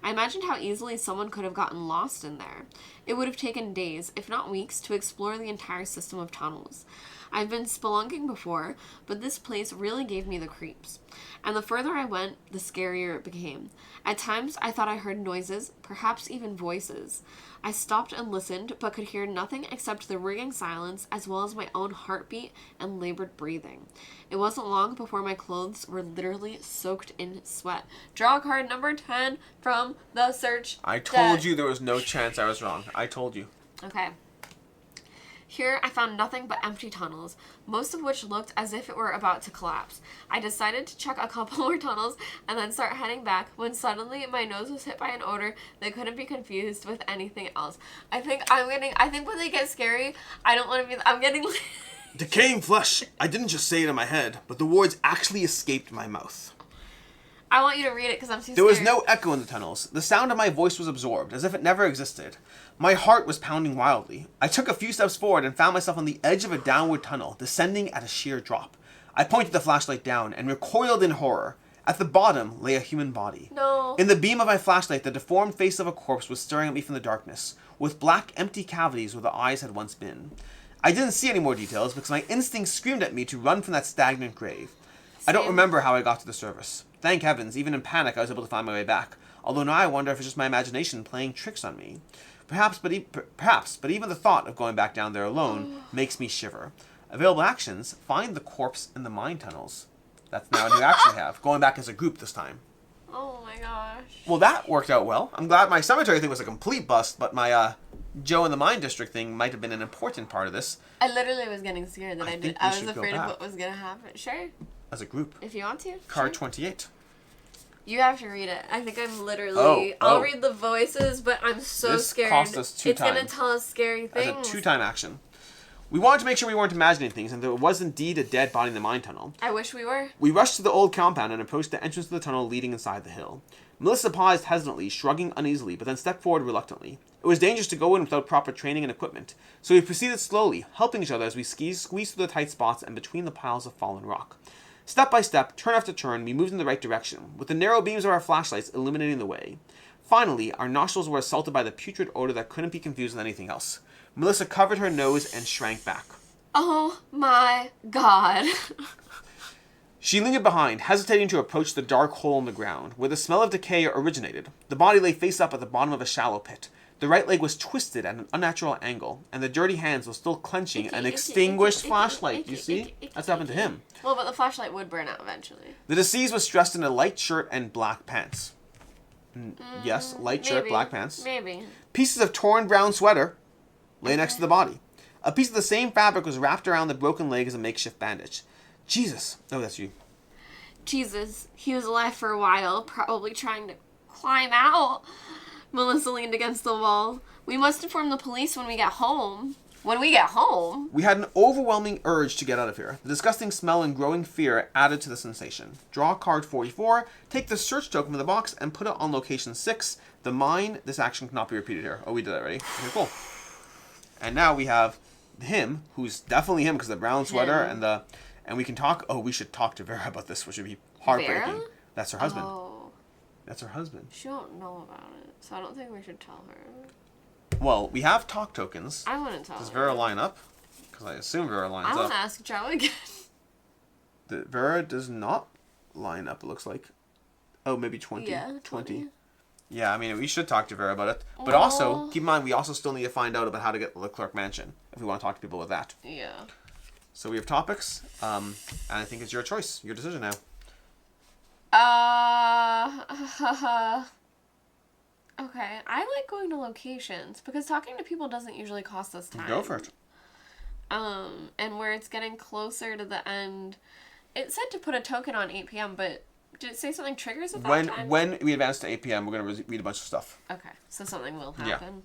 B: I imagined how easily someone could have gotten lost in there. It would have taken days, if not weeks, to explore the entire system of tunnels. I've been spelunking before, but this place really gave me the creeps. And the further I went, the scarier it became. At times, I thought I heard noises, perhaps even voices. I stopped and listened, but could hear nothing except the ringing silence, as well as my own heartbeat and labored breathing. It wasn't long before my clothes were literally soaked in sweat. Draw card number 10 from the search.
C: I told you there was no chance I was wrong. I told you.
B: Okay. Here, I found nothing but empty tunnels, most of which looked as if it were about to collapse. I decided to check a couple more tunnels and then start heading back when suddenly my nose was hit by an odor that couldn't be confused with anything else. I think when they get scary, I don't want to be, I'm getting...
C: Decaying flesh. I didn't just say it in my head, but the words actually escaped my mouth.
B: I want you to read it because I'm too scared.
C: There was no echo in the tunnels. The sound of my voice was absorbed, as if it never existed. My heart was pounding wildly. I took a few steps forward and found myself on the edge of a downward tunnel, descending at a sheer drop. I pointed the flashlight down and recoiled in horror. At the bottom lay a human body.
B: No.
C: In the beam of my flashlight, the deformed face of a corpse was staring at me from the darkness, with black, empty cavities where the eyes had once been. I didn't see any more details because my instincts screamed at me to run from that stagnant grave. I don't remember how I got to the surface. Thank heavens, even in panic, I was able to find my way back. Although now I wonder if it's just my imagination playing tricks on me. Perhaps, but even the thought of going back down there alone makes me shiver. Available actions: find the corpse in the mine tunnels. That's now a new action we have. Going back as a group this time.
B: Oh my gosh.
C: Well, that worked out well. I'm glad my cemetery thing was a complete bust, but my Joe in the Mine District thing might have been an important part of this.
B: I literally was getting scared that I was afraid of what was going to happen. Sure.
C: As a group.
B: If you want to.
C: Card
B: sure.
C: 28.
B: You have to read it. I think I'm literally... I'll read the voices, but I'm so scared.
C: This cost us 2
B: times. It's going to tell us scary things.
C: As a 2-time action. We wanted to make sure we weren't imagining things, and there was indeed a dead body in the mine tunnel.
B: I wish we were.
C: We rushed to the old compound and approached the entrance to the tunnel leading inside the hill. Melissa paused hesitantly, shrugging uneasily, but then stepped forward reluctantly. It was dangerous to go in without proper training and equipment, so we proceeded slowly, helping each other as we squeezed through the tight spots and between the piles of fallen rock. Step by step, turn after turn, we moved in the right direction, with the narrow beams of our flashlights illuminating the way. Finally, our nostrils were assaulted by the putrid odor that couldn't be confused with anything else. Melissa covered her nose and shrank back.
B: Oh my god.
C: She lingered behind, hesitating to approach the dark hole in the ground, where the smell of decay originated. The body lay face up at the bottom of a shallow pit. The right leg was twisted at an unnatural angle, and the dirty hands were still clenching an extinguished flashlight. You see? That's happened to him.
B: Well, but the flashlight would burn out eventually.
C: The deceased was dressed in a light shirt and black pants. Yes, light shirt, black pants.
B: Maybe.
C: Pieces of torn brown sweater lay next to the body. A piece of the same fabric was wrapped around the broken leg as a makeshift bandage. Jesus. Oh, that's you.
B: Jesus. He was alive for a while, probably trying to climb out. Melissa leaned against the wall. We must inform the police when we get home. When we get home?
C: We had an overwhelming urge to get out of here. The disgusting smell and growing fear added to the sensation. Draw card 44, take the search token from the box, and put it on location 6. The mine. This action cannot be repeated here. Oh, we did that already. Okay, cool. And now we have him, who's definitely him because of the brown sweater and we can talk. Oh, we should talk to Vera about this, which would be heartbreaking.
B: Vera?
C: That's her husband.
B: Oh.
C: That's her husband.
B: She don't know about it, so I don't think we should tell her.
C: Well, we have talk tokens.
B: I wouldn't tell her.
C: Does Vera line up? Because I assume Vera lines up.
B: I want to ask Joe again.
C: Vera does not line up, it looks like. Oh, maybe 20.
B: Yeah, 20.
C: Yeah, I mean, we should talk to Vera about it. But also, keep in mind, we also still need to find out about how to get the Leclerc Mansion, if we want to talk to people with that.
B: Yeah.
C: So we have topics, and I think it's your choice, your decision now.
B: Okay, I like going to locations, because talking to people doesn't usually cost us time.
C: Go for it.
B: And where it's getting closer to the end, it said to put a token on 8 p.m., but Did it say something triggers at that time?
C: When we advance to 8 p.m., we're going to read a bunch of stuff.
B: Okay, so something will happen.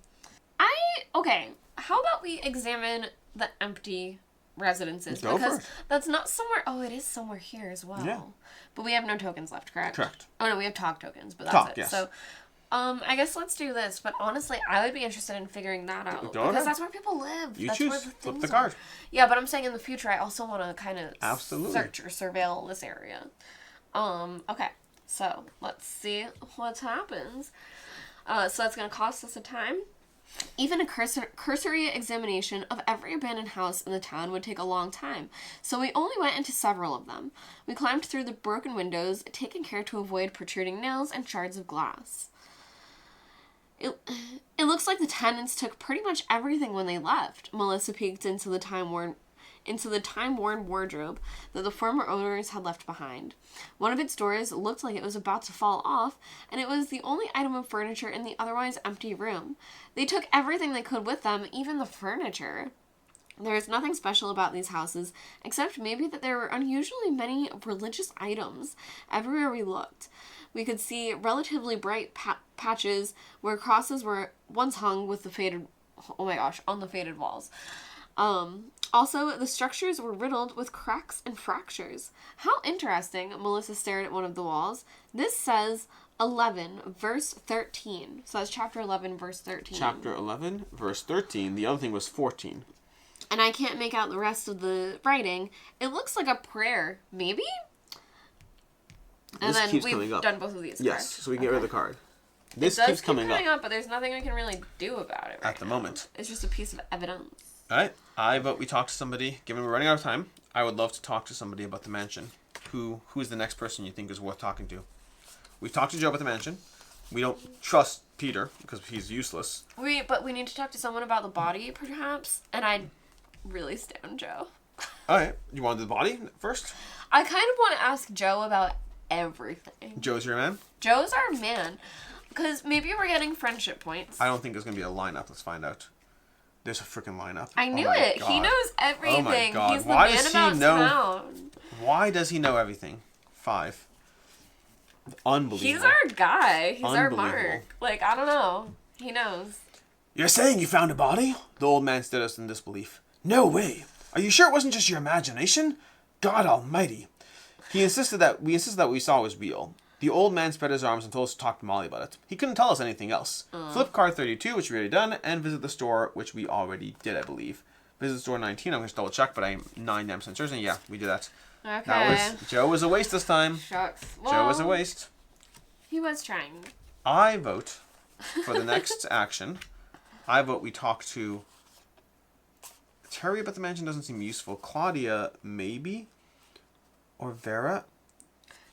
B: Yeah. Okay, how about we examine the empty residences?
C: Go
B: because
C: for it.
B: that's not somewhere... Oh, it is somewhere here as well.
C: Yeah.
B: But we have no tokens left, correct?
C: Correct.
B: Oh, no, we have talk tokens, but that's
C: Talk,
B: it.
C: yes.
B: So, I guess let's do this. But honestly, I would be interested in figuring that out.
C: Go
B: because
C: ahead.
B: that's where people live.
C: You
B: that's
C: choose.
B: Where the
C: Flip
B: things
C: the card.
B: are. Yeah, but I'm saying in the future, I also want to kind of
C: Absolutely.
B: search or surveil this area. Okay. So, let's see what happens. So that's going to cost us a time. Even a cursory examination of every abandoned house in the town would take a long time, so we only went into several of them. We climbed through the broken windows, taking care to avoid protruding nails and shards of glass. It looks like the tenants took pretty much everything when they left. Melissa peeked into the time-worn wardrobe that the former owners had left behind. One of its doors looked like it was about to fall off, and it was the only item of furniture in the otherwise empty room. They took everything they could with them, even the furniture. There is nothing special about these houses, except maybe that there were unusually many religious items everywhere we looked. We could see relatively bright patches where crosses were once hung with the faded... Oh my gosh, on the faded walls. Also, the structures were riddled with cracks and fractures. How interesting, Melissa stared at one of the walls. This says 11, verse 13. So that's chapter 11, verse 13.
C: Chapter 11, verse 13. The other thing was 14.
B: And I can't make out the rest of the writing. It looks like a prayer, maybe? And
C: This
B: then
C: keeps
B: we've
C: coming up.
B: done both of these,
C: Yes,
B: correct?
C: so we can get rid of the card. This
B: It does
C: keeps coming up.
B: but there's nothing we can really do about it right
C: At the
B: now.
C: moment.
B: It's just a piece of evidence.
C: All right. I vote we talk to somebody. Given we're running out of time, I would love to talk to somebody about the mansion. Who is the next person you think is worth talking to? We've talked to Joe about the mansion. We don't trust Peter because he's useless.
B: But we need to talk to someone about the body, perhaps. And I really stand Joe.
C: All right. You want to do the body first?
B: I kind of want to ask Joe about everything.
C: Joe's your man?
B: Joe's our man. Because maybe we're getting friendship points.
C: I don't think there's going to be a lineup. Let's find out. There's a freaking lineup.
B: I knew
C: my
B: it.
C: God.
B: He knows everything.
C: Oh my God.
B: He's the
C: Why
B: man
C: does he
B: about
C: know?
B: town.
C: Why does he know everything? 5. Unbelievable.
B: He's our guy. He's our
C: Unbelievable.
B: Mark. Like, I don't know. He knows.
C: You're saying you found a body? The old man stared at us in disbelief. No way. Are you sure it wasn't just your imagination? God almighty. We insisted that what we saw was real. The old man spread his arms and told us to talk to Molly about it. He couldn't tell us anything else. Flip card 32, which we already done, and visit the store, which we already did, I believe. Visit store 19, I'm going to double check, but I'm 9% certain. Yeah, we did that.
B: Okay.
C: Joe was a waste this time.
B: Shucks.
C: Joe was a
B: Well,
C: waste.
B: He was trying.
C: I vote for the next action. I vote we talk to Terry about the mansion. Doesn't seem useful. Claudia, maybe? Or Vera?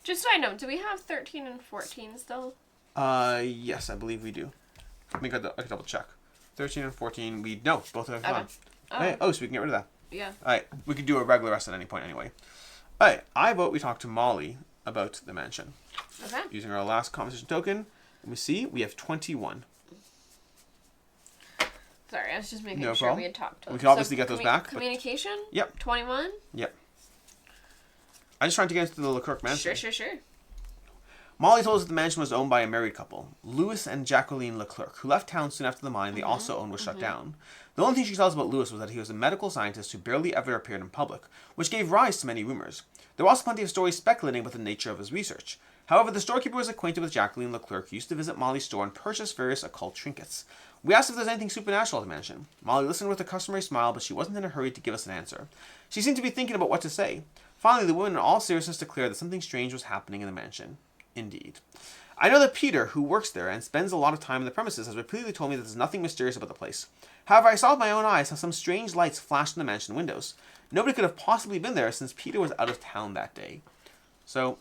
B: Just so I know, do we have 13 and 14 still?
C: Yes, I believe we do. I can double check. 13 and 14, no, both are gone.
B: Okay.
C: Oh, so we can get rid of that.
B: Yeah.
C: Alright, we could do a regular rest at any point anyway. Alright, I vote we talk to Molly about the mansion.
B: Okay.
C: Using our last conversation token, let me see, we have 21.
B: Sorry, I was just making
C: No
B: sure
C: problem.
B: we had talked to him.
C: We can obviously get those back, but-
B: Communication?
C: Yep.
B: 21?
C: Yep. I'm just trying to get into the Leclerc mansion.
B: Sure.
C: Molly told us that the mansion was owned by a married couple, Louis and Jacqueline Leclerc, who left town soon after the mine they also owned was shut down. The only thing she tells us about Louis was that he was a medical scientist who barely ever appeared in public, which gave rise to many rumors. There were also plenty of stories speculating about the nature of his research. However, the storekeeper was acquainted with Jacqueline Leclerc, who used to visit Molly's store and purchase various occult trinkets. We asked if there's anything supernatural at the mansion. Molly listened with a customary smile, but she wasn't in a hurry to give us an answer. She seemed to be thinking about what to say. Finally, the woman in all seriousness declared that something strange was happening in the mansion. Indeed. I know that Peter, who works there and spends a lot of time in the premises, has repeatedly told me that there's nothing mysterious about the place. However, I saw with my own eyes how some strange lights flashed in the mansion windows. Nobody could have possibly been there since Peter was out of town that day. So,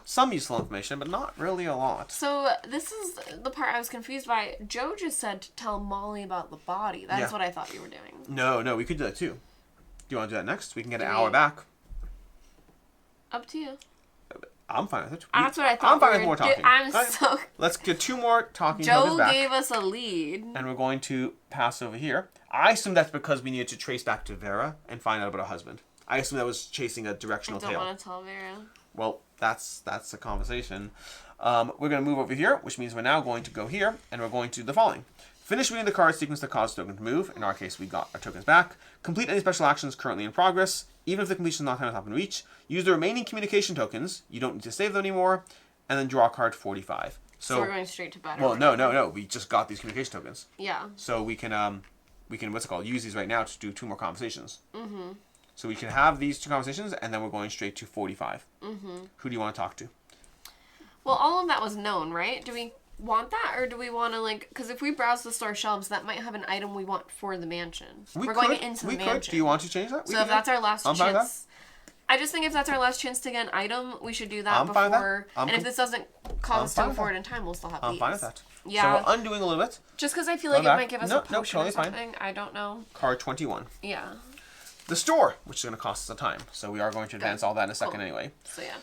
C: some useful information, but not really a lot.
B: So this is the part I was confused by. Joe just said to tell Molly about the body. That's what I thought you were doing.
C: No, we could do that too. Do you want to do that next? We can get an
B: Do
C: hour
B: we-
C: back.
B: Up to you.
C: I'm fine with it.
B: That's what I thought.
C: I'm fine
B: we
C: with more
B: were
C: talking.
B: I'm
C: All right,
B: so...
C: let's get 2 more talking tokens
B: Joe
C: back.
B: gave us a lead.
C: And we're going to pass over here. I assume that's because we needed to trace back to Vera and find out about her husband. I assume that was chasing a
B: I
C: directional
B: don't
C: tail.
B: want to tell Vera.
C: Well, That's a conversation. We're going to move over here, which means we're now going to go here, and we're going to do the following. Finish reading the card sequence that caused the token to move. In our case, we got our tokens back. Complete any special actions currently in progress. Even if the completion is not time to top and reach. Use the remaining communication tokens. You don't need to save them anymore. And then draw card 45.
B: So we're going straight to battle.
C: Well, no. We just got these communication tokens.
B: Yeah.
C: So we can what's it called? Use these right now to do 2 more conversations. Mm-hmm. So we can have these 2 conversations, and then we're going straight to 45. Mm-hmm. Who do you want to talk to?
B: Well, all of that was known, right? Do we want that, or do we want to, like, because if we browse the store shelves, that might have an item we want for the mansion. We're going into the mansion.
C: Do you want to change that?
B: So if that's our last chance, I just think if that's our last chance to get an item, we should do that before. And if this doesn't cause us to go forward in time, we'll still have these.
C: I'm fine with that.
B: Yeah.
C: So we're undoing a little bit.
B: Just because I feel like it might give us a potion
C: totally
B: or something.
C: Fine.
B: I don't know.
C: Card 21.
B: Yeah.
C: The store, which is going to cost us a time. So we are going to advance all that in a second anyway.
B: So yeah.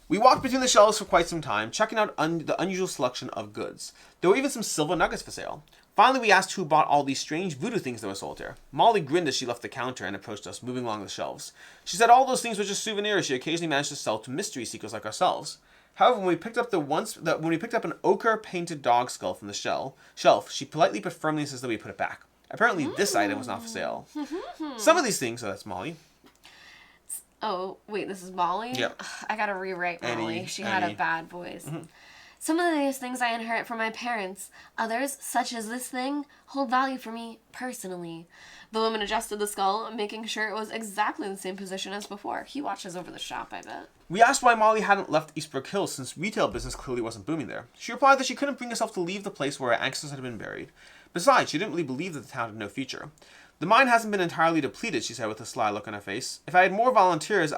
C: We walked between the shelves for quite some time, checking out the unusual selection of goods. There were even some silver nuggets for sale. Finally, we asked who bought all these strange voodoo things that were sold here. Molly grinned as she left the counter and approached us, moving along the shelves. She said all those things were just souvenirs she occasionally managed to sell to mystery seekers like ourselves. However, when we picked up an ochre-painted dog skull from the shelf, she politely but firmly insisted that we put it back. Apparently, this item was not for sale. Some of these things, so that's Molly.
B: Oh, wait, this is Molly?
C: Yeah.
B: I gotta rewrite Molly. She had a bad voice. Mm-hmm. Some of these things I inherit from my parents. Others, such as this thing, hold value for me personally. The woman adjusted the skull, making sure it was exactly the same position as before. He watches over the shop, I bet.
C: We asked why Molly hadn't left Eastbrook Hills since retail business clearly wasn't booming there. She replied that she couldn't bring herself to leave the place where her ancestors had been buried. Besides, she didn't really believe that the town had no future. The mine hasn't been entirely depleted, she said with a sly look on her face. If I had more volunteers,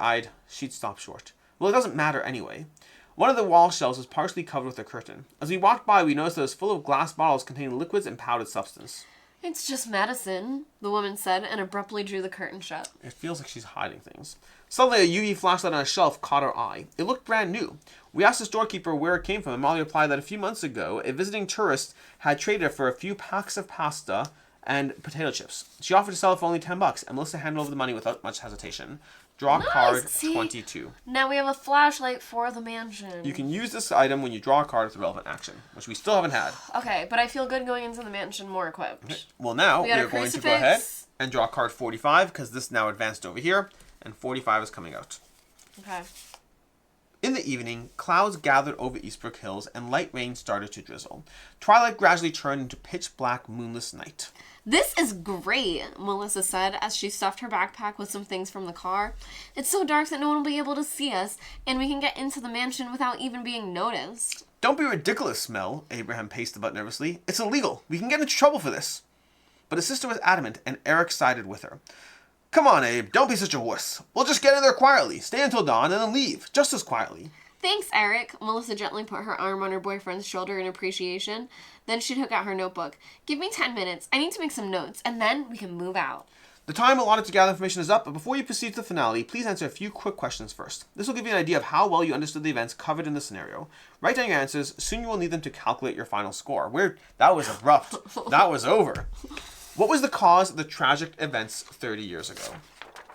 C: She'd stop short. Well, it doesn't matter anyway. One of the wall shelves was partially covered with a curtain. As we walked by, we noticed that it was full of glass bottles containing liquids and powdered substance.
B: It's just medicine, the woman said, and abruptly drew the curtain shut.
C: It feels like she's hiding things. Suddenly, a UV flashlight on a shelf caught our eye. It looked brand new. We asked the storekeeper where it came from, and Molly replied that a few months ago, a visiting tourist had traded it for a few packs of pasta and potato chips. She offered to sell it for only $10, and Melissa handed over the money without much hesitation. Draw card 22.
B: Now we have a flashlight for the mansion.
C: You can use this item when you draw a card with a relevant action, which we still haven't had.
B: Okay, but I feel good going into the mansion more equipped.
C: Okay. Well, now we are going to go ahead and draw card 45, because this now advanced over here, and 45 is coming out.
B: Okay.
C: In the evening, clouds gathered over Eastbrook Hills, and light rain started to drizzle. Twilight gradually turned into pitch-black, moonless night.
B: This is great, Melissa said as she stuffed her backpack with some things from the car. It's so dark that no one will be able to see us, and we can get into the mansion without even being noticed.
C: Don't be ridiculous, Mel, Abraham paced about nervously. It's illegal. We can get into trouble for this. But his sister was adamant, and Eric sided with her. Come on, Abe, don't be such a wuss. We'll just get in there quietly, stay until dawn, and then leave, just as quietly.
B: Thanks, Eric. Melissa gently put her arm on her boyfriend's shoulder in appreciation. Then she took out her notebook. Give me 10 minutes. I need to make some notes, and then we can move out.
C: The time allotted to gather information is up, but before you proceed to the finale, please answer a few quick questions first. This will give you an idea of how well you understood the events covered in the scenario. Write down your answers. Soon you will need them to calculate your final score. That was abrupt. That was over. What was the cause of the tragic events 30 years ago?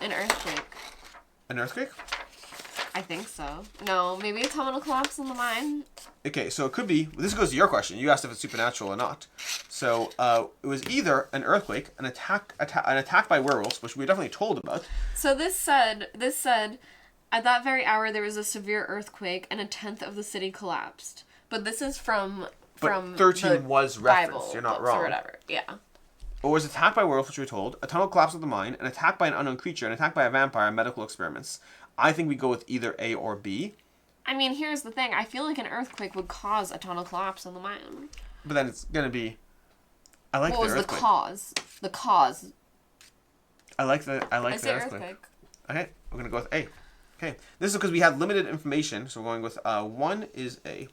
B: An earthquake.
C: An earthquake?
B: I think so. No, maybe a tunnel collapse in the mine.
C: Okay, so it could be... This goes to your question. You asked if it's supernatural or not. So it was either an earthquake, an attack by werewolves, which we were definitely told about.
B: So this said, at that very hour there was a severe earthquake and a tenth of the city collapsed. But this is from
C: But 13 was referenced.
B: Bible
C: You're not
B: books
C: wrong.
B: or whatever. Yeah.
C: Or was attacked by werewolves, which we were told, a tunnel collapse of the mine, an attack by an unknown creature, an attack by a vampire, and medical experiments. I think we go with either A or B.
B: I mean, here's the thing. I feel like an earthquake would cause a tunnel collapse in the mine.
C: But then it's going to be... I like
B: what
C: the earthquake.
B: What was the cause? The cause.
C: I like the earthquake. Okay, we're going to go with A. Okay, this is because we had limited information, so we're going with 1 is A.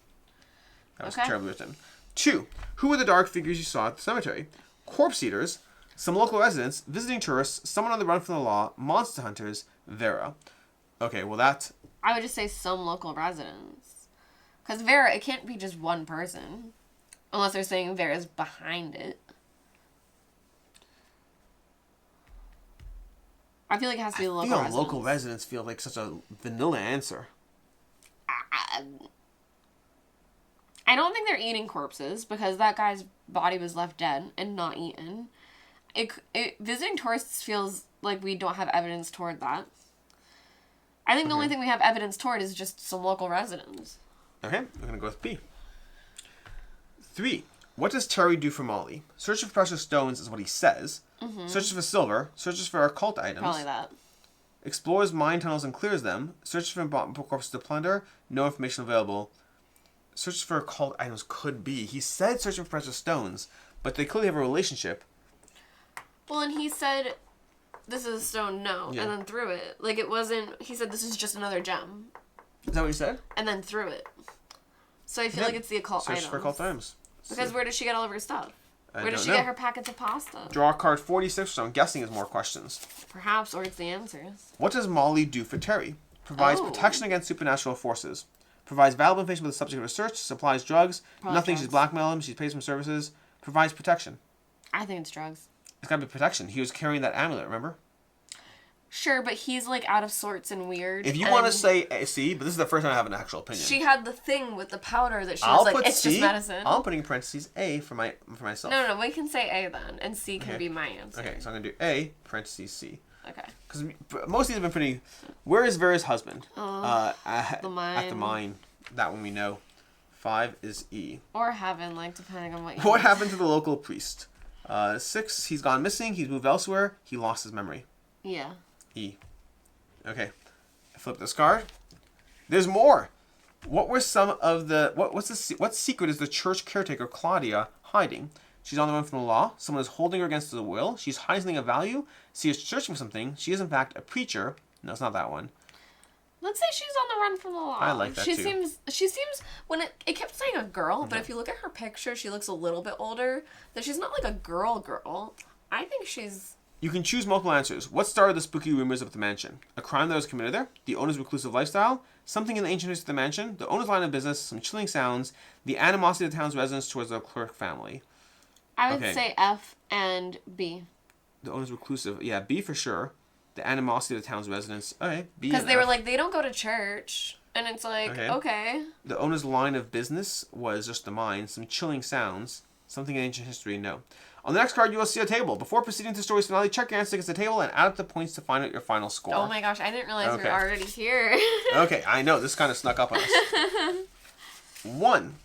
C: That was terribly written. 2, who were the dark figures you saw at the cemetery? Corpse eaters, some local residents, visiting tourists, someone on the run from the law, monster hunters, Vera. Okay, well that...
B: I would just say some local residents. Because Vera, it can't be just one person. Unless they're saying Vera's behind it. I feel like it has to be local residents.
C: Local residents feel like such a vanilla answer.
B: I don't think they're eating corpses because that guy's body was left dead and not eaten. Visiting tourists feels like we don't have evidence toward that. I think the only thing we have evidence toward is just some local residents.
C: Okay, we're going to go with B. 3. What does Terry do for Molly? Searches for precious stones is what he says. Searches for silver. Searches for occult items.
B: Probably that.
C: Explores mine tunnels and clears them. Searches for corpses to plunder. No information available. Searches for occult items could be. He said searching for precious stones, but they clearly have a relationship.
B: Well, and he said, this is a stone, no,
C: Yeah.
B: and then threw it. Like, it wasn't, he said, this is just another gem.
C: Is that what he said?
B: And then threw it. So I feel like it's the occult
C: Search
B: items.
C: for occult items.
B: Because where does she get all of her stuff? Where does she
C: know.
B: get her packets of pasta?
C: Draw card 46, which I'm guessing is more questions.
B: Perhaps, or it's the answers.
C: What does Molly do for Terry? Provides protection against supernatural forces. Provides valuable information with the subject of research. Supplies drugs.
B: Probably
C: Nothing.
B: drugs.
C: She's blackmailed him. She pays him services. Provides protection.
B: I think it's drugs.
C: It's got to be protection. He was carrying that amulet, remember?
B: Sure, but he's like out of sorts and weird.
C: If you want to say C, but this is the first time I have an actual opinion.
B: She had the thing with the powder that she was like, it's just medicine.
C: I'm putting in parentheses A for myself.
B: No, we can say A then, and C can be my answer.
C: Okay, so I'm going to do A, parentheses C.
B: Okay.
C: Because most of these have been pretty... Where is Vera's husband?
B: The mine.
C: At the mine. That one we know. 5 is E.
B: Or heaven, like, depending on what you
C: What
B: want.
C: happened to the local priest? 6, he's gone missing. He's moved elsewhere. He lost his memory.
B: Yeah.
C: E. Okay. Flip this card. There's more. What were some of the... What secret is the church caretaker, Claudia, hiding? She's on the run from the law. Someone is holding her against the will. She's hiding something of value. She is searching for something. She is, in fact, a preacher. No, it's not that one.
B: Let's say she's on the run from the law.
C: I like that,
B: she
C: too.
B: She seems, when it kept saying a girl, but if you look at her picture, she looks a little bit older. That she's not like a girl. I think she's...
C: You can choose multiple answers. What started the spooky rumors of the mansion? A crime that was committed there? The owner's reclusive lifestyle? Something in the ancient history of the mansion? The owner's line of business? Some chilling sounds? The animosity of the town's residents towards the clerk family?
B: I would say F and B.
C: The owner's reclusive. Yeah, B for sure. The animosity of the town's residents. Okay, B.
B: Because they were like, they don't go to church. And it's like, okay.
C: The owner's line of business was just the mine. Some chilling sounds. Something in ancient history? No. On the next card, you will see a table. Before proceeding to the story's finale, check your answers against the table and add up the points to find out your final score.
B: Oh my gosh, I didn't realize we were already here.
C: Okay, I know. This kind of snuck up on us. 1.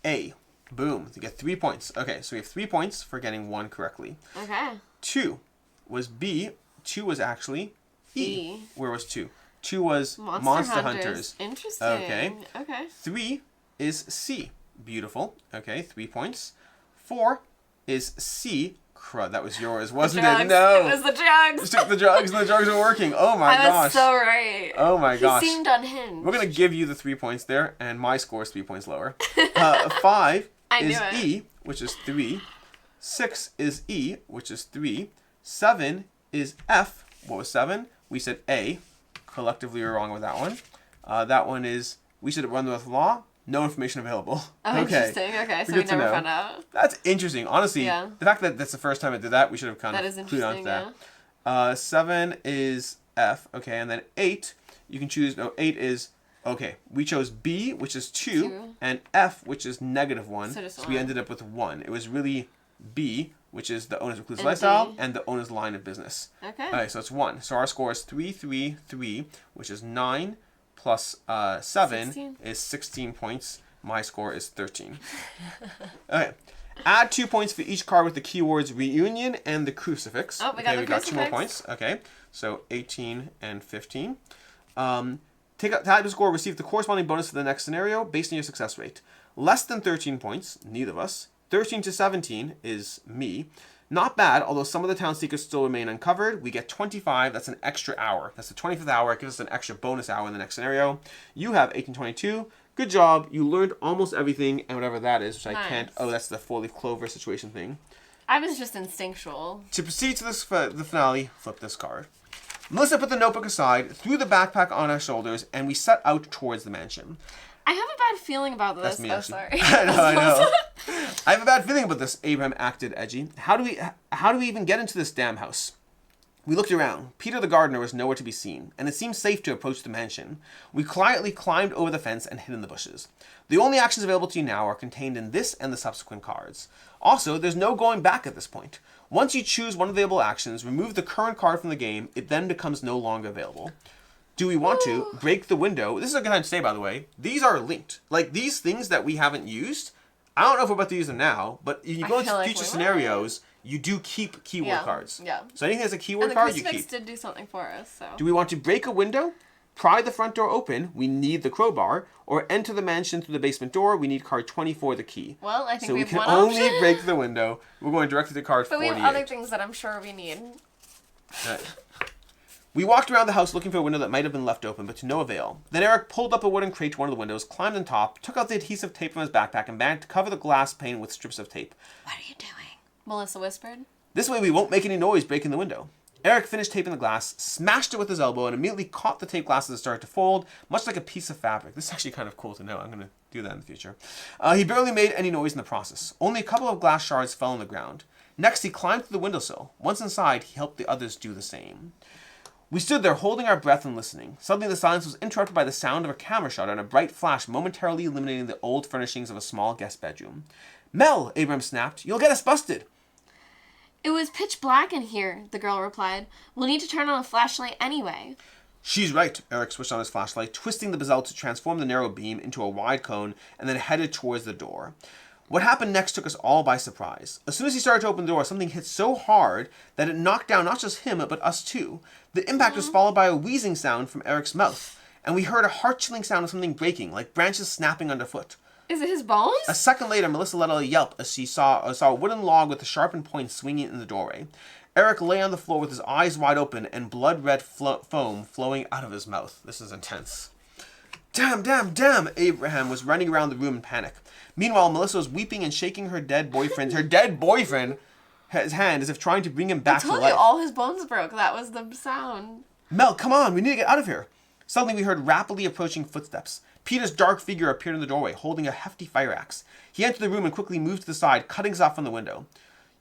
C: A. Boom. You get 3 points. Okay, so we have 3 points for getting 1 correctly.
B: Okay.
C: 2 was B. 2 was actually E. Where was 2? 2 was Monster Hunters.
B: Interesting.
C: Okay. 3 is C. Beautiful. Okay, 3 points. 4 is C. Crud, that was yours, wasn't it? No.
B: It was the drugs.
C: You took the drugs and the drugs are working. Oh my gosh.
B: I was so right.
C: Oh my gosh.
B: He seemed unhinged.
C: We're going to give you the 3 points there, and my score is 3 points lower. 5 is E, which is 3. 6 is E, which is 3. 7 is F. What was 7? We said A. Collectively, we're wrong with that one. That one is, we should run with law. No information available.
B: Oh,
C: okay.
B: Interesting. Okay, so we never found out.
C: That's interesting. Honestly, the fact that that's the first time I did that, we should have kind of clued on to that. 7 is F. Okay, and then 8, you can choose, no, 8 is, okay, we chose B, which is 2. And F, which is -1. So we ended up with 1. It was really B, which is the owner's reclusive lifestyle, and the owner's line of business. Okay, so it's 1. So our score is 3, 3, 3, which is 9 plus 7
B: 16?
C: is 16 points. My score is 13. Okay. Add 2 points for each card with the keywords reunion and the crucifix.
B: Oh, we got the
C: got
B: crucifix.
C: 2 more points. Okay, so 18 and 15. Take out the score, receive the corresponding bonus for the next scenario based on your success rate. Less than 13 points, neither of us. 13 to 17 is me. Not bad, although some of the town secrets still remain uncovered. We get 25, that's an extra hour. That's the 25th hour, it gives us an extra bonus hour in the next scenario. You have 1822. Good job, you learned almost everything, and whatever that is, which I can't... Oh, that's the 4-leaf clover situation thing.
B: I was just instinctual.
C: To proceed to the finale, flip this card. Melissa put the notebook aside, threw the backpack on her shoulders, and we set out towards the mansion.
B: I have a bad feeling about this.
C: That's me,
B: oh,
C: actually.
B: sorry.
C: I know. I have a bad feeling about this. Abraham acted edgy. How do we even get into this damn house? We looked around. Peter the gardener was nowhere to be seen, and it seemed safe to approach the mansion. We quietly climbed over the fence and hid in the bushes. The only actions available to you now are contained in this and the subsequent cards. Also, there's no going back at this point. Once you choose one of the available actions, remove the current card from the game, it then becomes no longer available. Do we want to break the window? This is a good time to say, by the way, these are linked. Like, these things that we haven't used, I don't know if we're about to use them now, but if you go into future scenarios, you do keep keyword cards.
B: Yeah.
C: So anything that's a keyword card, you keep.
B: And the crucifix did do something for us, so.
C: Do we want to break a window, pry the front door open, we need the crowbar, or enter the mansion through the basement door, we need card 24, the key.
B: Well, I think
C: so
B: we
C: have
B: one
C: option. So we can only break the window. We're going directly to card 48.
B: But we have other things that I'm sure we need.
C: Right. We walked around the house looking for a window that might have been left open, but to no avail. Then Eric pulled up a wooden crate to one of the windows, climbed on top, took out the adhesive tape from his backpack, and began to cover the glass pane with strips of tape.
B: What are you doing? Melissa whispered.
C: This way we won't make any noise breaking the window. Eric finished taping the glass, smashed it with his elbow, and immediately caught the tape glass as it started to fold, much like a piece of fabric. This is actually kind of cool to know. I'm going to do that in the future. He barely made any noise in the process. Only a couple of glass shards fell on the ground. Next, he climbed to the windowsill. Once inside, he helped the others do the same. We stood there holding our breath and listening. Suddenly the silence was interrupted by the sound of a camera shutter and a bright flash momentarily illuminating the old furnishings of a small guest bedroom. "Mel," Abram snapped, "you'll get us busted."
B: It was pitch black in here, the girl replied. We'll need to turn on a flashlight anyway.
C: She's right. Eric switched on his flashlight, twisting the bezel to transform the narrow beam into a wide cone, and then headed towards the door. What happened next took us all by surprise. As soon as he started to open the door, something hit so hard that it knocked down not just him, but us too. The impact was followed by a wheezing sound from Eric's mouth, and we heard a heart-chilling sound of something breaking, like branches snapping underfoot.
B: Is it his bones?
C: A second later, Melissa let out a yelp as she saw a wooden log with a sharpened point swinging in the doorway. Eric lay on the floor with his eyes wide open and blood-red foam flowing out of his mouth. This is intense. Damn! Abraham was running around the room in panic. Meanwhile, Melissa was weeping and shaking her dead boyfriend, his hand, as if trying to bring him back to life.
B: I told you all his bones broke. That was the sound.
C: Mel, come on, we need to get out of here. Suddenly we heard rapidly approaching footsteps. Peter's dark figure appeared in the doorway, holding a hefty fire axe. He entered the room and quickly moved to the side, cutting us off from the window.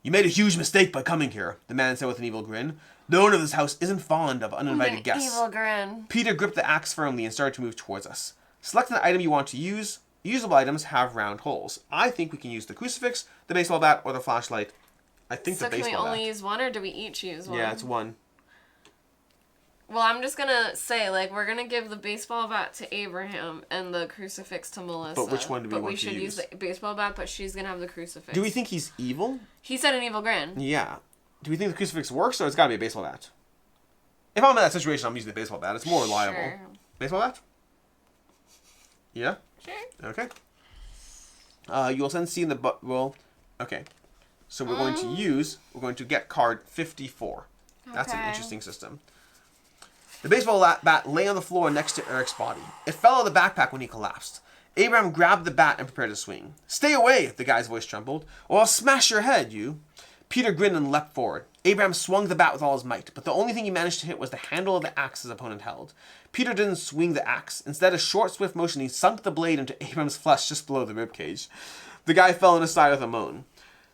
C: "You made a huge mistake by coming here," the man said with an evil grin. "The owner of this house isn't fond of uninvited guests."
B: Evil grin.
C: Peter gripped the axe firmly and started to move towards us. Select an item you want to use. Usable items have round holes. I think we can use the crucifix, the baseball bat, or the flashlight. I think the baseball bat.
B: So can we only use one, or do we each use one?
C: Yeah, it's one.
B: Well, I'm just gonna say, we're gonna give the baseball bat to Abraham and the crucifix to Melissa.
C: But which one do we want to use?
B: But we should use the baseball bat, but she's gonna have the crucifix.
C: Do we think he's evil?
B: He said an evil grin.
C: Yeah. Do we think the crucifix works, or it's gotta be a baseball bat? If I'm in that situation, I'm using the baseball bat. It's more reliable.
B: Sure.
C: Baseball bat? Yeah?
B: Sure.
C: Okay. You'll then see in the roll. Okay. So we're going to get card 54. That's an interesting system. The baseball bat lay on the floor next to Eric's body. It fell out of the backpack when he collapsed. Abraham grabbed the bat and prepared to swing. "Stay away," the guy's voice trembled, "or I'll smash your head, you." Peter grinned and leapt forward. Abraham swung the bat with all his might, but the only thing he managed to hit was the handle of the axe his opponent held. Peter didn't swing the axe. Instead, a short, swift motion, he sunk the blade into Abraham's flesh just below the ribcage. The guy fell on his side with a moan.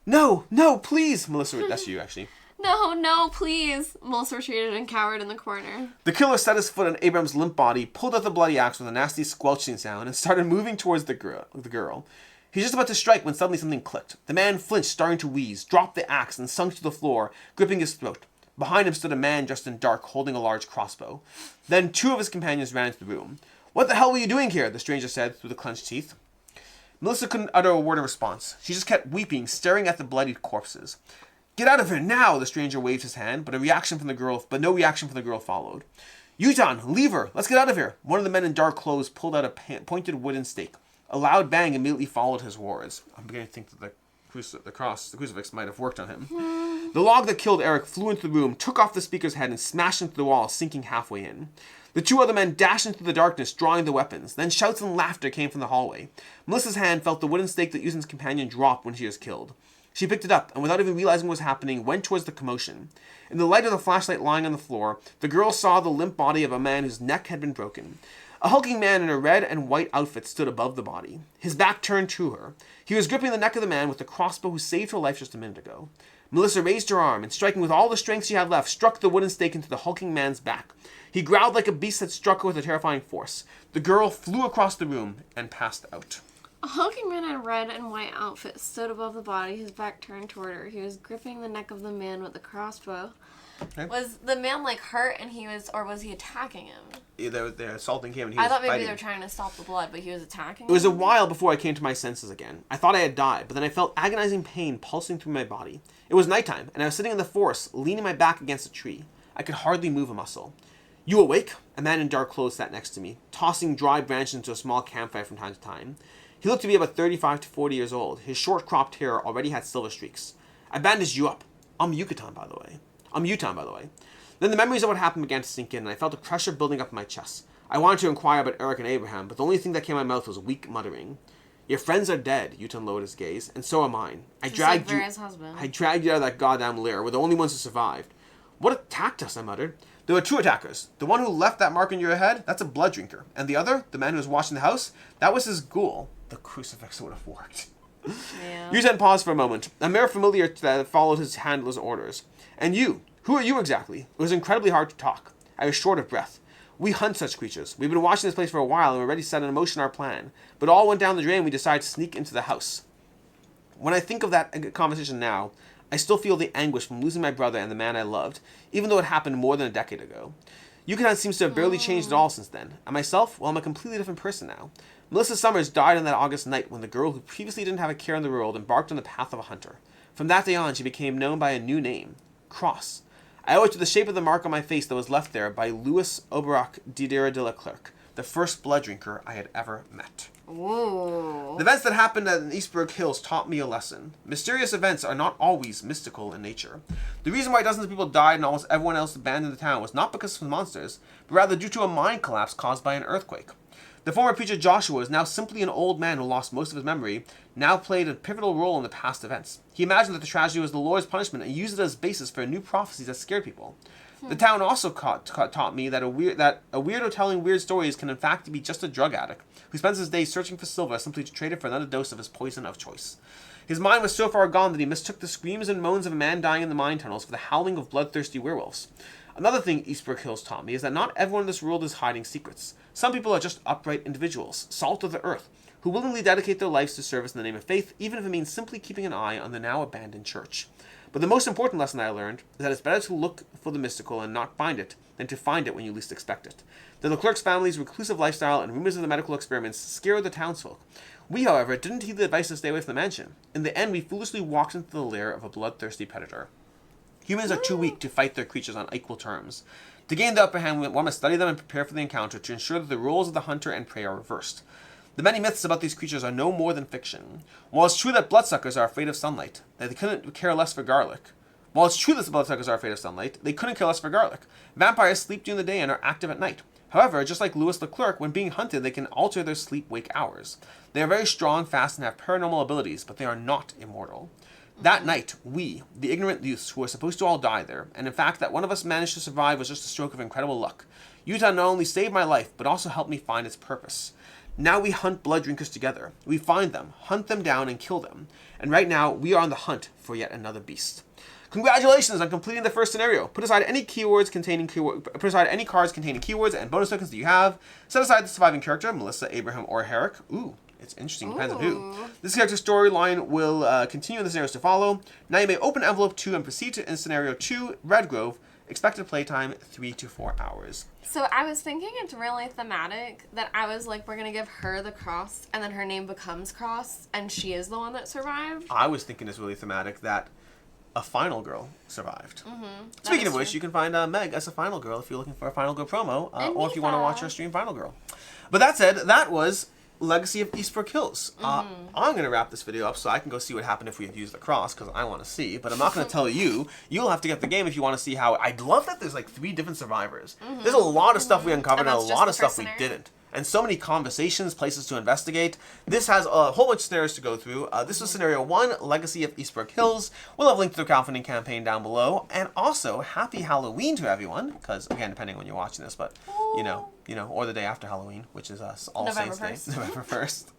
C: "No, please," Melissa. That's you, actually.
B: No, please. Melissa retreated and cowered in the corner.
C: The killer set his foot on Abraham's limp body, pulled out the bloody axe with a nasty squelching sound, and started moving towards the girl. He was just about to strike when suddenly something clicked. The man flinched, starting to wheeze, dropped the axe, and sunk to the floor, gripping his throat. Behind him stood a man dressed in dark, holding a large crossbow. Then two of his companions ran into the room. "What the hell were you doing here?" the stranger said through the clenched teeth. Melissa couldn't utter a word in response. She just kept weeping, staring at the bloodied corpses. "Get out of here now!" the stranger waved his hand, but no reaction from the girl followed. "Yutan, leave her! Let's get out of here!" One of the men in dark clothes pulled out a pointed wooden stake. A loud bang immediately followed his words. I'm beginning to think that the crucifix might have worked on him. The log that killed Eric flew into the room, took off the speaker's head, and smashed into the wall, sinking halfway in. The two other men dashed into the darkness, drawing the weapons. Then shouts and laughter came from the hallway. Melissa's hand felt the wooden stake that Yutan's companion dropped when she was killed. She picked it up, and without even realizing what was happening, went towards the commotion. In the light of the flashlight lying on the floor, the girl saw the limp body of a man whose neck had been broken. A hulking man in a red and white outfit stood above the body. His back turned to her. He was gripping the neck of the man with the crossbow who saved her life just a minute ago. Melissa raised her arm, and striking with all the strength she had left, struck the wooden stake into the hulking man's back. He growled like a beast that struck her with a terrifying force. The girl flew across the room and passed out.
B: A hulking man in a red and white outfit stood above the body, his back turned toward her. He was gripping the neck of the man with the crossbow. Okay. Was the man, like, hurt and was he attacking him?
C: Yeah, they're assaulting him and he
B: I
C: was
B: thought maybe
C: fighting.
B: they were trying to stop the blood, but he was attacking him?
C: It was a while before I came to my senses again. I thought I had died, but then I felt agonizing pain pulsing through my body. It was nighttime, and I was sitting in the forest, leaning my back against a tree. I could hardly move a muscle. You awake? A man in dark clothes sat next to me, tossing dry branches into a small campfire from time to time. He looked to be about 35 to 40 years old. His short cropped hair already had silver streaks. I bandaged you up. I'm Yutan, by the way. Then the memories of what happened began to sink in, and I felt a pressure building up in my chest. I wanted to inquire about Eric and Abraham, but the only thing that came out of my mouth was weak muttering. Your friends are dead, Yutan lowered his gaze, and so are mine. I dragged you out of that goddamn lair. We're the only ones who survived. What attacked us? I muttered. There were two attackers. The one who left that mark on your head, that's a blood drinker. And the other, the man who was watching the house, that was his ghoul. The crucifix would have worked. Yeah. Yutan paused for a moment, a mere familiar that followed his handler's orders. And you? Who are you exactly? It was incredibly hard to talk. I was short of breath. We hunt such creatures. We've been watching this place for a while and we're ready to set in motion our plan. But all went down the drain and we decided to sneak into the house. When I think of that conversation now, I still feel the anguish from losing my brother and the man I loved, even though it happened more than a decade ago. Yucatan seems to have barely changed at all since then. And myself, well, I'm a completely different person now. Melissa Summers died on that August night when the girl who previously didn't have a care in the world embarked on the path of a hunter. From that day on, she became known by a new name, Cross. I owe it to the shape of the mark on my face that was left there by Louis Aubrac Diderot de Leclerc, the first blood drinker I had ever met.
B: Ooh.
C: The events that happened at Eastbrook Hills taught me a lesson. Mysterious events are not always mystical in nature. The reason why dozens of people died and almost everyone else abandoned the town was not because of monsters, but rather due to a mine collapse caused by an earthquake. The former preacher Joshua is now simply an old man who lost most of his memory, now played a pivotal role in the past events. He imagined that the tragedy was the Lord's punishment and used it as basis for new prophecies that scared people. The town also taught me that a weirdo telling weird stories can in fact be just a drug addict who spends his days searching for silver simply to trade it for another dose of his poison of choice. His mind was so far gone that he mistook the screams and moans of a man dying in the mine tunnels for the howling of bloodthirsty werewolves. Another thing Eastbrook Hills taught me is that not everyone in this world is hiding secrets. Some people are just upright individuals, salt of the earth, who willingly dedicate their lives to service in the name of faith, even if it means simply keeping an eye on the now abandoned church. But the most important lesson I learned is that it's better to look for the mystical and not find it than to find it when you least expect it. The Leclerc's family's reclusive lifestyle and rumors of the medical experiments scared the townsfolk. We, however, didn't heed the advice to stay away from the mansion. In the end, we foolishly walked into the lair of a bloodthirsty predator. Humans are too weak to fight their creatures on equal terms. To gain the upper hand, one must study them and prepare for the encounter to ensure that the roles of the hunter and prey are reversed. The many myths about these creatures are no more than fiction. While it's true that bloodsuckers are afraid of sunlight, that they couldn't care less for garlic. They couldn't care less for garlic. Vampires sleep during the day and are active at night. However, just like Louis Leclerc, when being hunted, they can alter their sleep-wake hours. They are very strong, fast, and have paranormal abilities, but they are not immortal. That night, we, the ignorant youths who were supposed to all die there, and in fact that one of us managed to survive was just a stroke of incredible luck. Utah not only saved my life, but also helped me find its purpose. Now we hunt blood drinkers together. We find them, hunt them down, and kill them. And right now, we are on the hunt for yet another beast. Congratulations on completing the first scenario. Put aside any cards containing keywords and bonus tokens that you have. Set aside the surviving character, Melissa, Abraham, or Herrick. Ooh, it's interesting. Depends on who. This character's storyline will continue in the scenarios to follow. Now you may open envelope 2 and proceed to in scenario 2, Redgrove. Expected playtime 3 to 4 hours.
B: So I was thinking it's really thematic that I was like, we're going to give her the cross and then her name becomes Cross and she is the one that survived.
C: I was thinking it's really thematic that a final girl survived. Mm-hmm. Speaking of which, you can find Meg as a final girl if you're looking for a final girl promo or if you want to watch her stream Final Girl. But that said, that was Legacy of Eastbrook Hills. I'm going to wrap this video up so I can go see what happened if we had used the cross because I want to see. But I'm not going to tell you. You'll have to get the game if you want to see how. I love that there's like 3 different survivors. There's a lot of stuff we uncovered and a lot of stuff we didn't. And so many conversations, places to investigate. This has a whole bunch of scenarios to go through. This was scenario 1, Legacy of Eastbrook Hills. We'll have a link to the crowdfunding campaign down below. And also, happy Halloween to everyone. Because, again, depending on when you're watching this, but, you know, or the day after Halloween, which is All Saints Day, November 1st.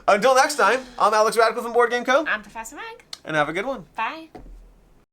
C: Until next time, I'm Alex Radical from Board Game Co.
B: I'm Professor Meg.
C: And have a good one.
B: Bye.